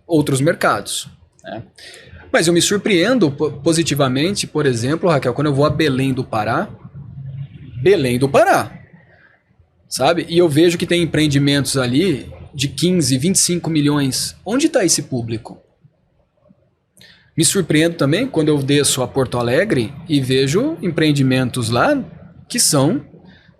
[SPEAKER 4] outros mercados, né? Mas eu me surpreendo positivamente, por exemplo, Raquel, quando eu vou a Belém do Pará, sabe? E eu vejo que tem empreendimentos ali de 15, 25 milhões. Onde está esse público? Me surpreendo também quando eu desço a Porto Alegre e vejo empreendimentos lá que são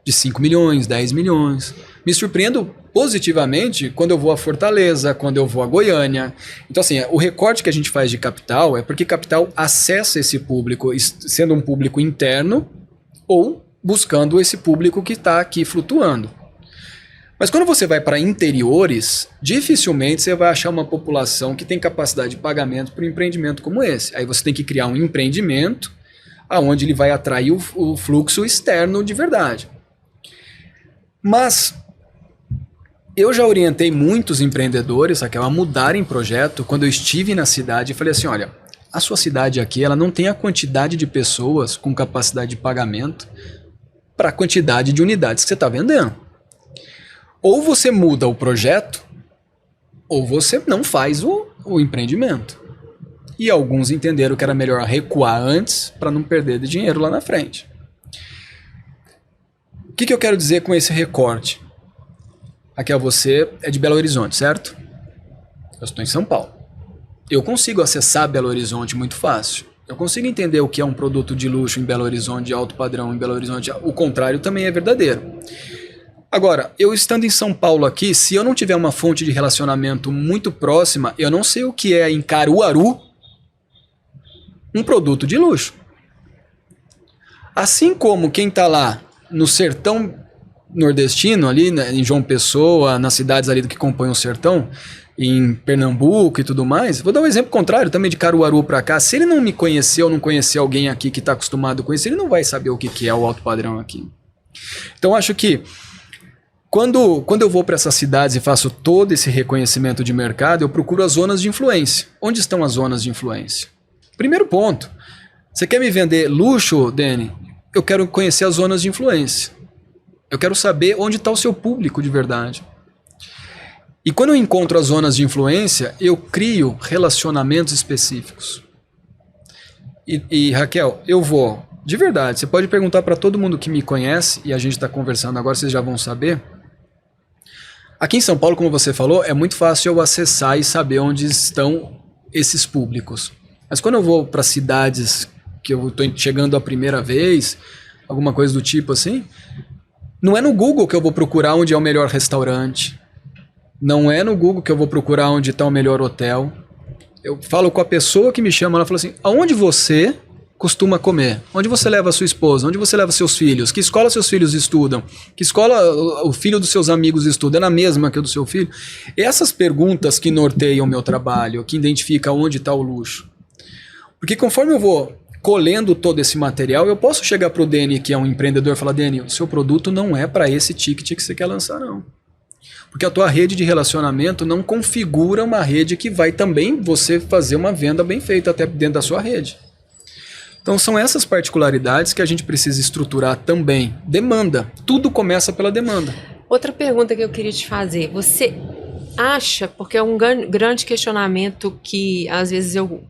[SPEAKER 4] de 5 milhões, 10 milhões. Me surpreendo positivamente quando eu vou a Fortaleza, quando eu vou a Goiânia. Então, assim, o recorte que a gente faz de capital é porque capital acessa esse público, sendo um público interno ou buscando esse público que está aqui flutuando. Mas quando você vai para interiores, dificilmente você vai achar uma população que tem capacidade de pagamento para um empreendimento como esse. Aí você tem que criar um empreendimento onde ele vai atrair o fluxo externo de verdade. Mas eu já orientei muitos empreendedores a mudarem projeto quando eu estive na cidade e falei assim, olha, a sua cidade aqui ela não tem a quantidade de pessoas com capacidade de pagamento para a quantidade de unidades que você está vendendo. Ou você muda o projeto, ou você não faz o empreendimento. E alguns entenderam que era melhor recuar antes para não perder de dinheiro lá na frente. O que eu quero dizer com esse recorte? Raquel, você é de Belo Horizonte, certo? Eu estou em São Paulo. Eu consigo acessar Belo Horizonte muito fácil. Eu consigo entender o que é um produto de luxo em Belo Horizonte, de alto padrão em Belo Horizonte. O contrário também é verdadeiro. Agora, eu estando em São Paulo aqui, se eu não tiver uma fonte de relacionamento muito próxima, eu não sei o que é em Caruaru um produto de luxo. Assim como quem está lá no sertão nordestino, ali em João Pessoa, nas cidades ali que compõem o sertão, em Pernambuco e tudo mais, vou dar um exemplo contrário também de Caruaru para cá. Se ele não me conhecer ou não conhecer alguém aqui que está acostumado com isso, ele não vai saber o que é o alto padrão aqui. Então acho que Quando eu vou para essas cidades e faço todo esse reconhecimento de mercado, eu procuro as zonas de influência. Onde estão as zonas de influência? Primeiro ponto. Você quer me vender luxo, Dani? Eu quero conhecer as zonas de influência. Eu quero saber onde está o seu público de verdade. E quando eu encontro as zonas de influência, eu crio relacionamentos específicos. E Raquel, eu vou, de verdade, você pode perguntar para todo mundo que me conhece, e a gente está conversando agora, vocês já vão saber. Aqui em São Paulo, como você falou, é muito fácil eu acessar e saber onde estão esses públicos. Mas quando eu vou para cidades que eu estou chegando a primeira vez, alguma coisa do tipo assim, não é no Google que eu vou procurar onde é o melhor restaurante. Não é no Google que eu vou procurar onde está o melhor hotel. Eu falo com a pessoa que me chama, ela fala assim, aonde você costuma comer? Onde você leva a sua esposa? Onde você leva seus filhos? Que escola seus filhos estudam? Que escola o filho dos seus amigos estuda? É na mesma que o do seu filho? Essas perguntas que norteiam o meu trabalho, que identificam onde está o luxo. Porque conforme eu vou colhendo todo esse material, eu posso chegar para o Dani, que é um empreendedor, e falar, Dani, o seu produto não é para esse ticket que você quer lançar, não. Porque a tua rede de relacionamento não configura uma rede que vai também você fazer uma venda bem feita até dentro da sua rede. Então são essas particularidades que a gente precisa estruturar também. Demanda. Tudo começa pela demanda.
[SPEAKER 3] Outra pergunta que eu queria te fazer. Você acha, porque é um grande questionamento que às vezes eu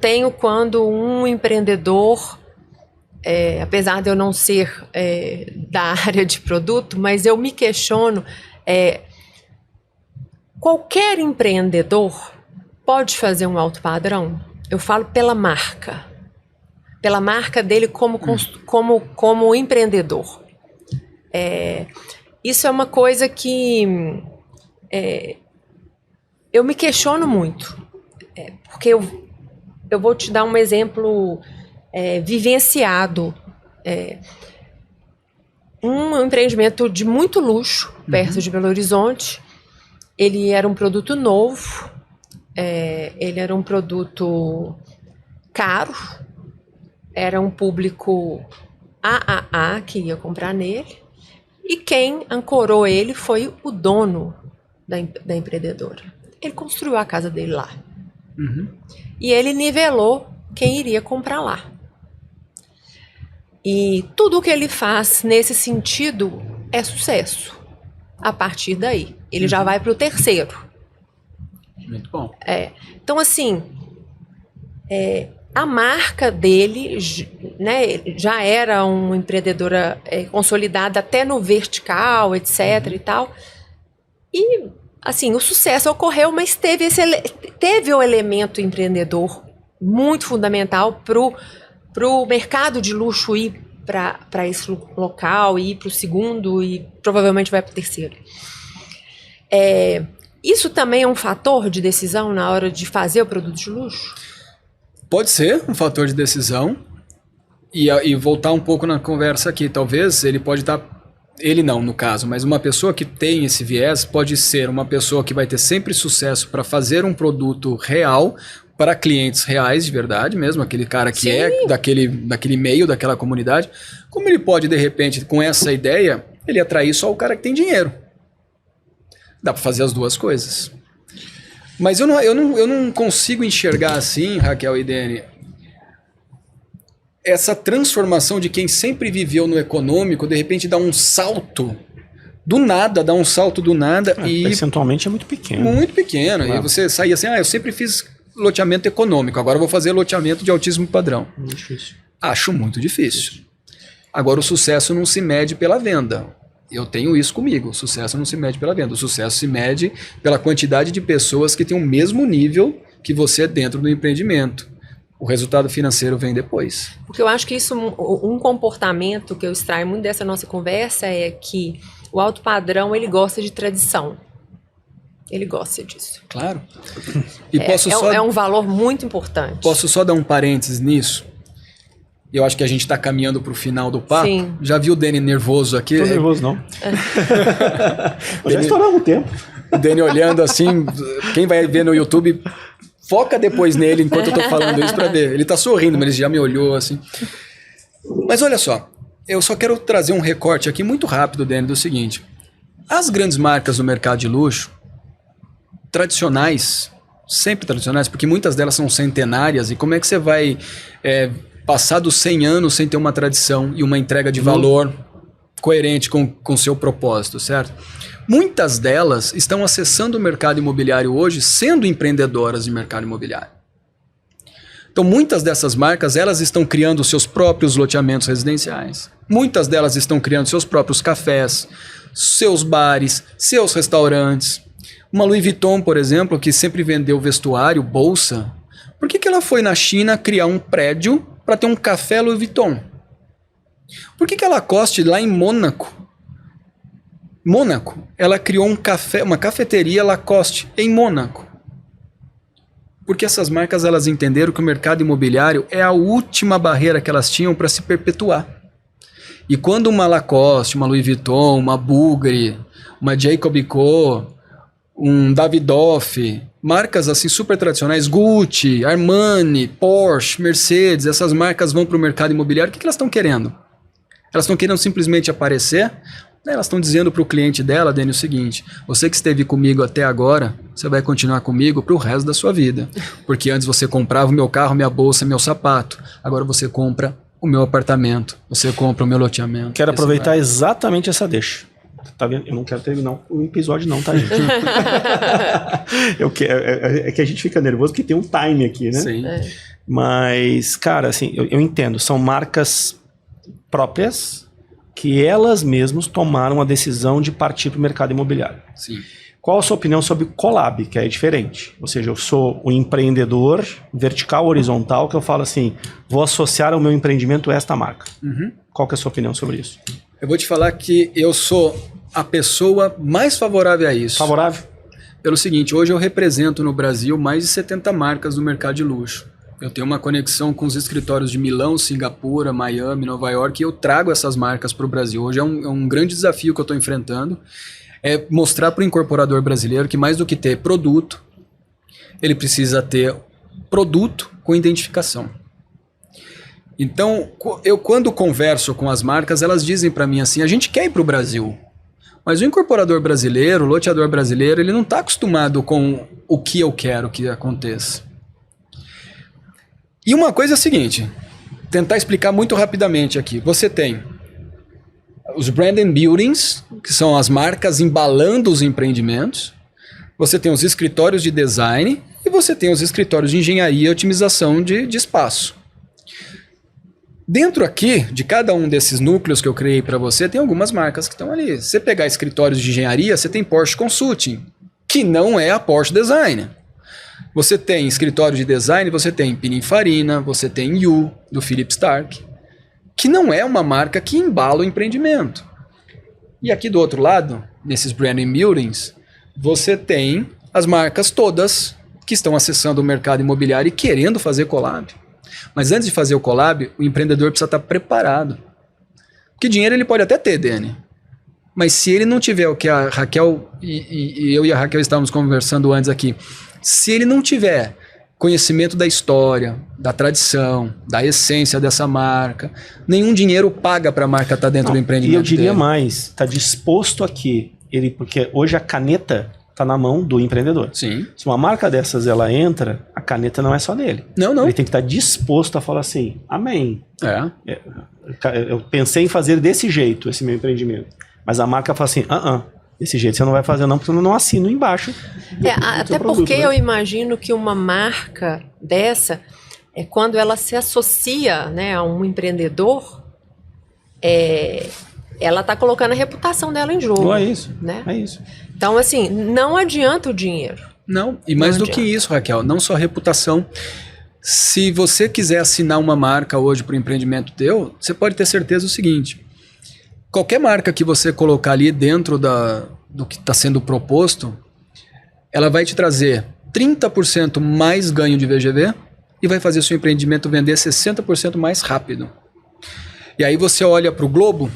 [SPEAKER 3] tenho quando um empreendedor, apesar de eu não ser da área de produto, mas eu me questiono, qualquer empreendedor pode fazer um alto padrão? Eu falo pela marca dele como empreendedor. Isso é uma coisa que eu me questiono muito, porque eu vou te dar um exemplo vivenciado. Um empreendimento de muito luxo, perto de Belo Horizonte. Ele era um produto novo, ele era um produto caro, era um público AAA que ia comprar nele, e quem ancorou ele foi o dono da empreendedora. Ele construiu a casa dele lá. E ele nivelou quem iria comprar lá. E tudo o que ele faz nesse sentido é sucesso. A partir daí, ele já vai para o terceiro.
[SPEAKER 4] Muito bom.
[SPEAKER 3] Então, assim, a marca dele, né, já era uma empreendedora consolidada até no vertical, etc. e tal. E, assim, o sucesso ocorreu, mas teve um elemento empreendedor muito fundamental para o mercado de luxo ir para esse local, ir para o segundo e provavelmente vai para o terceiro. Isso também é um fator de decisão na hora de fazer o produto de luxo?
[SPEAKER 4] Pode ser um fator de decisão. E voltar um pouco na conversa aqui, talvez ele pode estar... Ele não, no caso, mas uma pessoa que tem esse viés pode ser uma pessoa que vai ter sempre sucesso para fazer um produto real para clientes reais de verdade mesmo, aquele cara que é daquele meio, daquela comunidade. Como ele pode, de repente, com essa ideia, ele atrair só o cara que tem dinheiro. Dá para fazer as duas coisas. Mas eu não consigo enxergar assim, Raquel e Dani, essa transformação de quem sempre viveu no econômico, de repente dá um salto do nada, e...
[SPEAKER 2] Percentualmente é muito pequeno.
[SPEAKER 4] Muito pequeno. Claro. E você sair assim, eu sempre fiz loteamento econômico, agora eu vou fazer loteamento de altíssimo padrão.
[SPEAKER 2] Muito difícil.
[SPEAKER 4] Acho muito difícil. Agora o sucesso não se mede pela venda. Eu tenho isso comigo, o sucesso não se mede pela venda, o sucesso se mede pela quantidade de pessoas que têm o mesmo nível que você dentro do empreendimento. O resultado financeiro vem depois.
[SPEAKER 3] Porque eu acho que isso, um comportamento que eu extraio muito dessa nossa conversa é que o alto padrão, ele gosta de tradição. Ele gosta disso.
[SPEAKER 4] Claro. E
[SPEAKER 3] é um valor muito importante.
[SPEAKER 4] Posso só dar um parênteses nisso? Eu acho que a gente está caminhando para o final do papo.
[SPEAKER 3] Sim.
[SPEAKER 4] Já viu o Dani nervoso aqui?
[SPEAKER 2] Não tô nervoso, não. Já estouramos o tempo.
[SPEAKER 4] O Dani olhando assim, quem vai ver no YouTube, foca depois nele enquanto eu tô falando isso para ver. Ele tá sorrindo, mas ele já me olhou assim. Mas olha só, eu só quero trazer um recorte aqui muito rápido, Dani, do seguinte. As grandes marcas do mercado de luxo, tradicionais, sempre tradicionais, porque muitas delas são centenárias, e como é que você vai passar dos 100 anos sem ter uma tradição e uma entrega de valor coerente com o seu propósito, certo? Muitas delas estão acessando o mercado imobiliário hoje sendo empreendedoras de mercado imobiliário. Então, muitas dessas marcas, elas estão criando seus próprios loteamentos residenciais. Muitas delas estão criando seus próprios cafés, seus bares, seus restaurantes. Uma Louis Vuitton, por exemplo, que sempre vendeu vestuário, bolsa, por que ela foi na China criar um prédio para ter um café Louis Vuitton? Por que a Lacoste, lá em Mônaco, ela criou uma cafeteria Lacoste em Mônaco? Porque essas marcas, elas entenderam que o mercado imobiliário é a última barreira que elas tinham para se perpetuar. E quando uma Lacoste, uma Louis Vuitton, uma Bulgari, uma Jacob Co, um Davidoff, marcas assim super tradicionais, Gucci, Armani, Porsche, Mercedes, essas marcas vão para o mercado imobiliário, o que elas estão querendo? Elas estão querendo simplesmente aparecer? Elas estão dizendo para o cliente dela, Dani, o seguinte: você que esteve comigo até agora, você vai continuar comigo para o resto da sua vida. Porque antes você comprava o meu carro, minha bolsa, meu sapato. Agora você compra o meu apartamento, você compra o meu loteamento.
[SPEAKER 2] Quero aproveitar exatamente essa deixa. Tá vendo? Eu não quero terminar o episódio não, tá, gente? É que a gente fica nervoso porque tem um time aqui, né?
[SPEAKER 4] Sim.
[SPEAKER 2] Mas, cara, assim, eu entendo. São marcas próprias que elas mesmas tomaram a decisão de partir para o mercado imobiliário.
[SPEAKER 4] Sim.
[SPEAKER 2] Qual a sua opinião sobre o collab, que é diferente? Ou seja, eu sou um empreendedor vertical, horizontal, que eu falo assim, vou associar ao meu empreendimento esta marca.
[SPEAKER 4] Uhum.
[SPEAKER 2] Qual que é a sua opinião sobre isso?
[SPEAKER 4] Eu vou te falar que eu sou a pessoa mais favorável a isso.
[SPEAKER 2] Favorável?
[SPEAKER 4] Pelo seguinte, hoje eu represento no Brasil mais de 70 marcas do mercado de luxo. Eu tenho uma conexão com os escritórios de Milão, Singapura, Miami, Nova York, e eu trago essas marcas para o Brasil. Hoje é um grande desafio que eu estou enfrentando, é mostrar para o incorporador brasileiro que mais do que ter produto, ele precisa ter produto com identificação. Então, eu quando converso com as marcas, elas dizem para mim assim, a gente quer ir para o Brasil, mas o incorporador brasileiro, o loteador brasileiro, ele não está acostumado com o que eu quero que aconteça. E uma coisa é a seguinte, tentar explicar muito rapidamente aqui. Você tem os brand buildings, que são as marcas embalando os empreendimentos. Você tem os escritórios de design e você tem os escritórios de engenharia e otimização de espaço. Dentro aqui, de cada um desses núcleos que eu criei para você, tem algumas marcas que estão ali. Se você pegar escritórios de engenharia, você tem Porsche Consulting, que não é a Porsche Design. Você tem escritório de design, você tem Pininfarina, você tem You, do Philip Stark, que não é uma marca que embala o empreendimento. E aqui do outro lado, nesses branding buildings, você tem as marcas todas que estão acessando o mercado imobiliário e querendo fazer collab. Mas antes de fazer o collab, o empreendedor precisa estar preparado. Porque dinheiro ele pode até ter, Dani. Mas se ele não tiver o que a Raquel e eu e a Raquel estávamos conversando antes aqui, se ele não tiver conhecimento da história, da tradição, da essência dessa marca, nenhum dinheiro paga para a marca estar dentro do empreendimento.
[SPEAKER 2] E eu diria
[SPEAKER 4] dele.
[SPEAKER 2] mais, está disposto aqui, porque hoje a caneta está na mão do empreendedor.
[SPEAKER 4] Sim.
[SPEAKER 2] Se uma marca dessas ela entra, a caneta não é só dele.
[SPEAKER 4] Não.
[SPEAKER 2] Ele tem que estar disposto a falar assim, amém.
[SPEAKER 4] É.
[SPEAKER 2] Eu pensei em fazer desse jeito esse meu empreendimento. Mas a marca fala assim, desse jeito você não vai fazer não, porque eu não assino embaixo.
[SPEAKER 3] Até
[SPEAKER 2] produto,
[SPEAKER 3] porque
[SPEAKER 2] né?
[SPEAKER 3] eu imagino que uma marca dessa, quando ela se associa, né, a um empreendedor, ela está colocando a reputação dela em jogo.
[SPEAKER 2] É isso,
[SPEAKER 3] né?
[SPEAKER 2] é isso.
[SPEAKER 3] Então, assim, não adianta o dinheiro.
[SPEAKER 4] Não, e mais do que isso, Raquel, não só a reputação. Se você quiser assinar uma marca hoje para o empreendimento teu, você pode ter certeza do seguinte: qualquer marca que você colocar ali dentro do que está sendo proposto, ela vai te trazer 30% mais ganho de VGV e vai fazer o seu empreendimento vender 60% mais rápido. E aí você olha para o globo,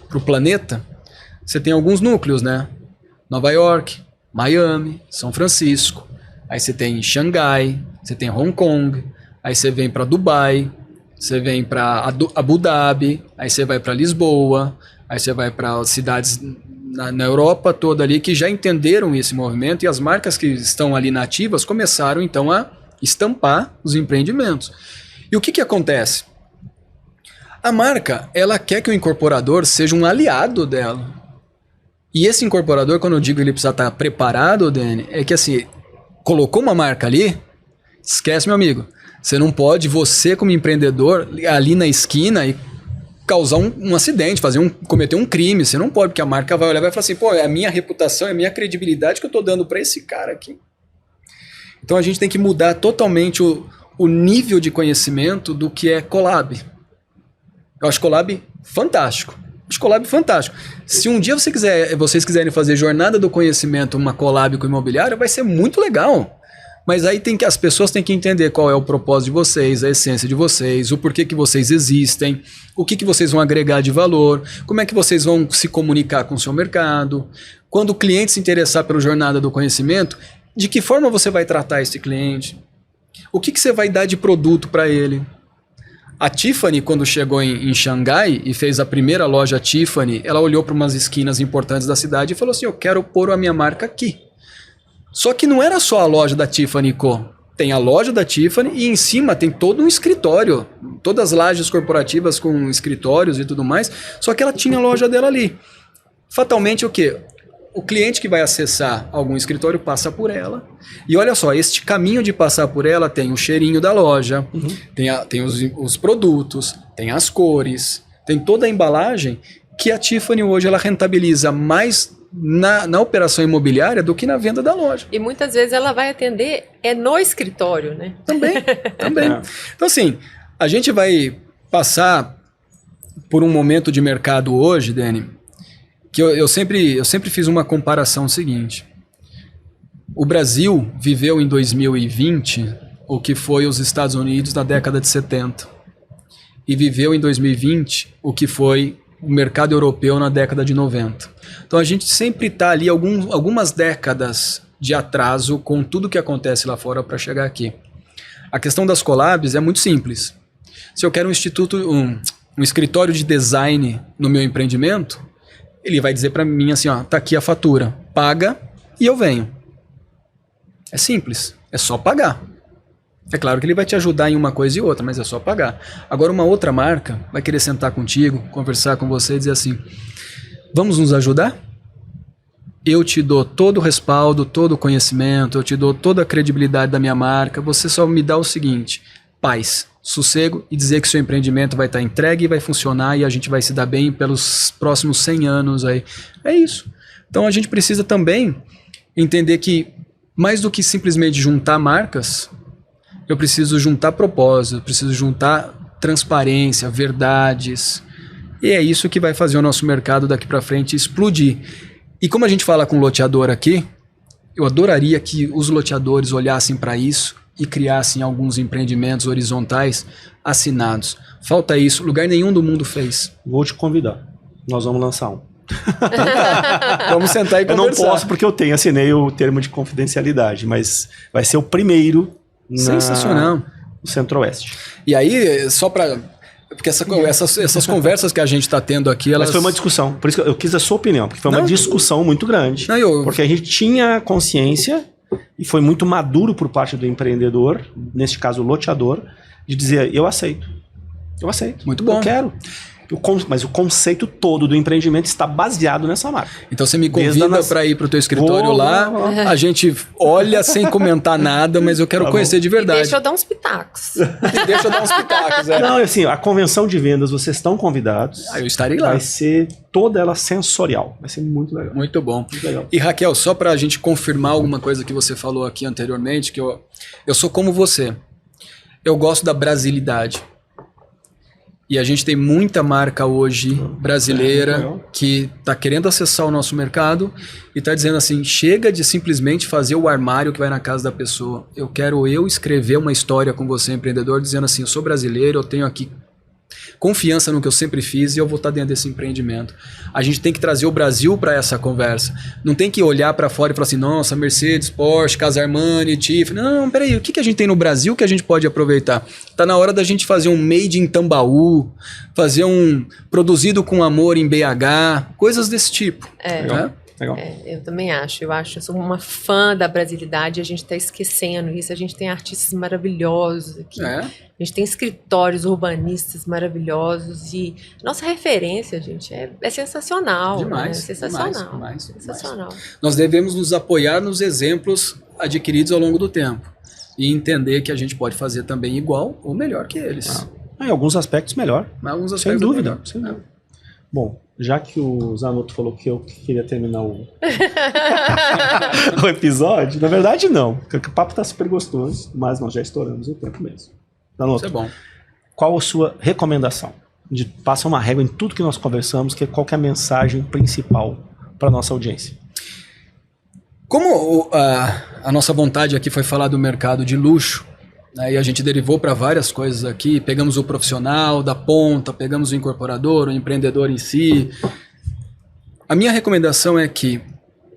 [SPEAKER 4] para o planeta, você tem alguns núcleos, né? Nova York, Miami, São Francisco, aí você tem Xangai, você tem Hong Kong, aí você vem para Dubai, você vem para Abu Dhabi, aí você vai para Lisboa, aí você vai para cidades na Europa toda ali que já entenderam esse movimento, e as marcas que estão ali nativas começaram então a estampar os empreendimentos. E o que acontece? A marca, ela quer que o incorporador seja um aliado dela. E esse incorporador, quando eu digo que ele precisa estar preparado, Dani, é que assim, colocou uma marca ali, esquece, meu amigo. Você não pode, você como empreendedor, ali na esquina e causar um acidente, cometer um crime. Você não pode, porque a marca vai olhar e vai falar assim, pô, é a minha reputação, é a minha credibilidade que eu estou dando para esse cara aqui. Então a gente tem que mudar totalmente o nível de conhecimento do que é collab. Eu acho collab fantástico. Se um dia vocês quiserem fazer jornada do conhecimento, uma collab com o imobiliário, vai ser muito legal. Mas aí as pessoas têm que entender qual é o propósito de vocês, a essência de vocês, o porquê que vocês existem, o que vocês vão agregar de valor, como é que vocês vão se comunicar com o seu mercado. Quando o cliente se interessar pela jornada do conhecimento, de que forma você vai tratar esse cliente? O que você vai dar de produto para ele? A Tiffany, quando chegou em Xangai e fez a primeira loja Tiffany, ela olhou para umas esquinas importantes da cidade e falou assim, eu quero pôr a minha marca aqui. Só que não era só a loja da Tiffany Co. Tem a loja da Tiffany e em cima tem todo um escritório. Todas as lajes corporativas com escritórios e tudo mais. Só que ela tinha a loja dela ali. Fatalmente o quê? O cliente que vai acessar algum escritório passa por ela. E olha só, este caminho de passar por ela tem o cheirinho da loja, tem os produtos, tem as cores, tem toda a embalagem que a Tiffany hoje ela rentabiliza mais na operação imobiliária do que na venda da loja.
[SPEAKER 3] E muitas vezes ela vai atender no escritório, né?
[SPEAKER 4] Também. Então assim, a gente vai passar por um momento de mercado hoje, Dani, que eu sempre fiz uma comparação seguinte. O Brasil viveu em 2020 o que foi os Estados Unidos na década de 70. E viveu em 2020 o que foi o mercado europeu na década de 90. Então a gente sempre está ali algumas décadas de atraso com tudo que acontece lá fora para chegar aqui. A questão das collabs é muito simples. Se eu quero um escritório de design no meu empreendimento, ele vai dizer para mim assim, ó, tá aqui a fatura, paga e eu venho. É simples, é só pagar. É claro que ele vai te ajudar em uma coisa e outra, mas é só pagar. Agora uma outra marca vai querer sentar contigo, conversar com você e dizer assim, vamos nos ajudar? Eu te dou todo o respaldo, todo o conhecimento, eu te dou toda a credibilidade da minha marca, você só me dá o seguinte, paz, sossego e dizer que seu empreendimento vai estar entregue e vai funcionar e a gente vai se dar bem pelos próximos 100 anos aí. É isso. Então a gente precisa também entender que mais do que simplesmente juntar marcas, eu preciso juntar propósito, eu preciso juntar transparência, verdades. E é isso que vai fazer o nosso mercado daqui para frente explodir. E como a gente fala com loteador aqui, eu adoraria que os loteadores olhassem para isso e criassem alguns empreendimentos horizontais assinados. Falta isso, lugar nenhum do mundo fez.
[SPEAKER 2] Vou te convidar, nós vamos lançar um.
[SPEAKER 4] Vamos sentar e conversar.
[SPEAKER 2] Eu não posso porque assinei o termo de confidencialidade, mas vai ser o primeiro
[SPEAKER 4] sensacional
[SPEAKER 2] no Centro-Oeste.
[SPEAKER 4] E aí, só para... Porque essas conversas que a gente está tendo aqui, elas...
[SPEAKER 2] Mas foi uma discussão, por isso que eu quis a sua opinião, porque foi uma discussão muito grande. Porque a gente tinha consciência, e foi muito maduro por parte do empreendedor, neste caso o loteador, de dizer, eu aceito.
[SPEAKER 4] Muito bom.
[SPEAKER 2] Eu quero. Mas o conceito todo do empreendimento está baseado nessa marca.
[SPEAKER 4] Então você me convida para ir para o teu escritório lá, a gente olha sem comentar nada, mas eu quero conhecer de verdade.
[SPEAKER 3] E deixa eu dar uns pitacos.
[SPEAKER 2] Não, assim, a convenção de vendas, vocês estão convidados.
[SPEAKER 4] Eu estarei lá.
[SPEAKER 2] Vai ser toda ela sensorial. Vai ser muito legal.
[SPEAKER 4] Muito bom.
[SPEAKER 2] Muito legal.
[SPEAKER 4] E Raquel, só para a gente confirmar alguma coisa que você falou aqui anteriormente, que eu sou como você. Eu gosto da brasilidade. E a gente tem muita marca hoje brasileira que está querendo acessar o nosso mercado e está dizendo assim, chega de simplesmente fazer o armário que vai na casa da pessoa. Eu quero escrever uma história com você, empreendedor, dizendo assim, eu sou brasileiro, eu tenho aqui confiança no que eu sempre fiz e eu vou estar dentro desse empreendimento. A gente tem que trazer o Brasil para essa conversa. Não tem que olhar para fora e falar assim, nossa, Mercedes, Porsche, Casa Armani, Tiffany. Não, peraí, o que a gente tem no Brasil que a gente pode aproveitar? Tá na hora da gente fazer um made in Tambaú, fazer um produzido com amor em BH, coisas desse tipo. Né?
[SPEAKER 2] Legal.
[SPEAKER 3] Eu também acho. Eu sou uma fã da brasilidade, a gente está esquecendo isso. A gente tem artistas maravilhosos aqui. A gente tem escritórios urbanistas maravilhosos e nossa referência, gente, é sensacional.
[SPEAKER 4] Demais.
[SPEAKER 3] Né? Sensacional.
[SPEAKER 4] Demais.
[SPEAKER 3] Sensacional.
[SPEAKER 4] Nós devemos nos apoiar nos exemplos adquiridos ao longo do tempo e entender que a gente pode fazer também igual ou melhor que eles.
[SPEAKER 2] Em alguns aspectos melhor.
[SPEAKER 4] Em alguns
[SPEAKER 2] Sem
[SPEAKER 4] aspectos
[SPEAKER 2] dúvida.
[SPEAKER 4] melhor.
[SPEAKER 2] Sem dúvida. Bom, já que o Zanotto falou que eu queria terminar o episódio, na verdade não, porque o papo tá super gostoso, mas nós já estouramos o tempo mesmo. Zanotto,
[SPEAKER 4] Isso é bom.
[SPEAKER 2] qual a sua recomendação? Passa uma régua em tudo que nós conversamos, qual que é a mensagem principal para nossa audiência?
[SPEAKER 4] Como a nossa vontade aqui foi falar do mercado de luxo, né, e a gente derivou para várias coisas aqui, pegamos o profissional da ponta, pegamos o incorporador, o empreendedor em si. A minha recomendação é que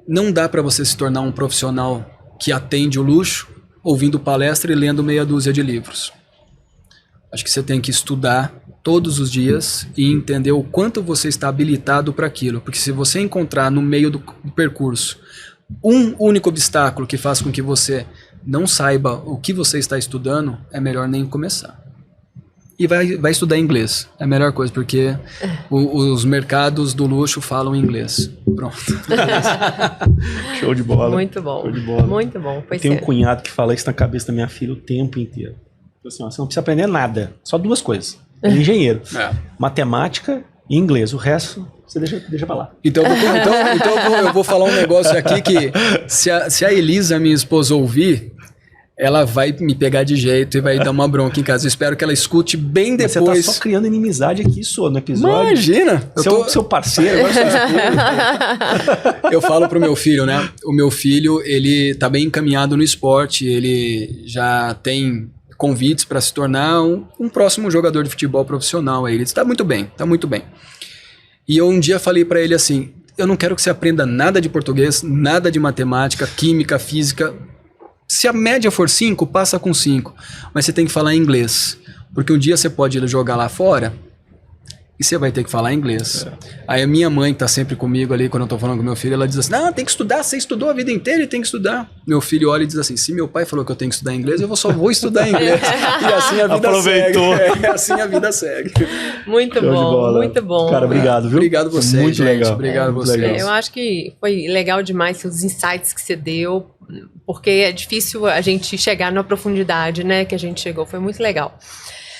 [SPEAKER 4] não dá para você se tornar um profissional que atende o luxo ouvindo palestra e lendo meia dúzia de livros. Acho que você tem que estudar todos os dias e entender o quanto você está habilitado para aquilo, porque se você encontrar no meio do percurso um único obstáculo que faz com que você não saiba o que você está estudando, é melhor nem começar. E vai estudar inglês. É a melhor coisa, porque os mercados do luxo falam inglês. Pronto.
[SPEAKER 2] Show de bola.
[SPEAKER 3] Muito bom.
[SPEAKER 2] Show de bola.
[SPEAKER 3] Muito bom.
[SPEAKER 2] Tem um cunhado que fala isso na cabeça da minha filha o tempo inteiro. Assim, ó, você não precisa aprender nada. Só duas coisas. Ele é engenheiro. Matemática e inglês. O resto, você deixa pra lá.
[SPEAKER 4] Então eu vou falar um negócio aqui que se a Elisa, minha esposa, ouvir, ela vai me pegar de jeito e vai dar uma bronca em casa. Eu espero que ela escute bem depois.
[SPEAKER 2] Mas você tá só criando inimizade aqui, no episódio.
[SPEAKER 4] Imagina!
[SPEAKER 2] Seu parceiro, agora sua esposa.
[SPEAKER 4] Eu falo pro meu filho, né? O meu filho, ele tá bem encaminhado no esporte, ele já tem convites para se tornar um próximo jogador de futebol profissional. Aí ele disse, tá muito bem. E eu um dia falei para ele assim, eu não quero que você aprenda nada de português, nada de matemática, química, física. Se a média for 5, passa com 5. Mas você tem que falar inglês. Porque um dia você pode ir jogar lá fora e você vai ter que falar inglês. Aí a minha mãe, que tá sempre comigo ali, quando eu tô falando com meu filho, ela diz assim, não, tem que estudar, você estudou a vida inteira e tem que estudar. Meu filho olha e diz assim, se meu pai falou que eu tenho que estudar inglês, eu só vou estudar inglês. E assim a vida
[SPEAKER 2] Aproveitou.
[SPEAKER 4] segue. Assim a vida segue.
[SPEAKER 3] Muito
[SPEAKER 2] Show de
[SPEAKER 3] bom,
[SPEAKER 2] bola.
[SPEAKER 3] muito bom.
[SPEAKER 2] Cara, obrigado, viu?
[SPEAKER 4] Obrigado você,
[SPEAKER 2] muito
[SPEAKER 4] gente.
[SPEAKER 2] legal.
[SPEAKER 4] Obrigado
[SPEAKER 2] muito
[SPEAKER 4] você.
[SPEAKER 2] legal.
[SPEAKER 3] Eu acho que foi legal demais os insights que você deu, porque é difícil a gente chegar na profundidade, né, que a gente chegou. Foi muito legal.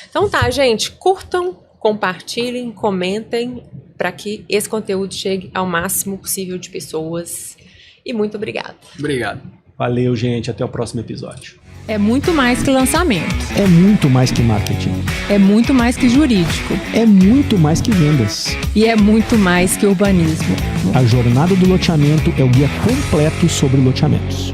[SPEAKER 3] Então tá, gente, curtam, compartilhem, comentem para que esse conteúdo chegue ao máximo possível de pessoas. E muito obrigada.
[SPEAKER 4] Obrigado.
[SPEAKER 2] Valeu, gente. Até o próximo episódio.
[SPEAKER 1] É muito mais que lançamento.
[SPEAKER 5] É muito mais que marketing.
[SPEAKER 1] É muito mais que jurídico.
[SPEAKER 5] É muito mais que vendas.
[SPEAKER 1] E é muito mais que urbanismo.
[SPEAKER 5] A jornada do loteamento é o guia completo sobre loteamentos.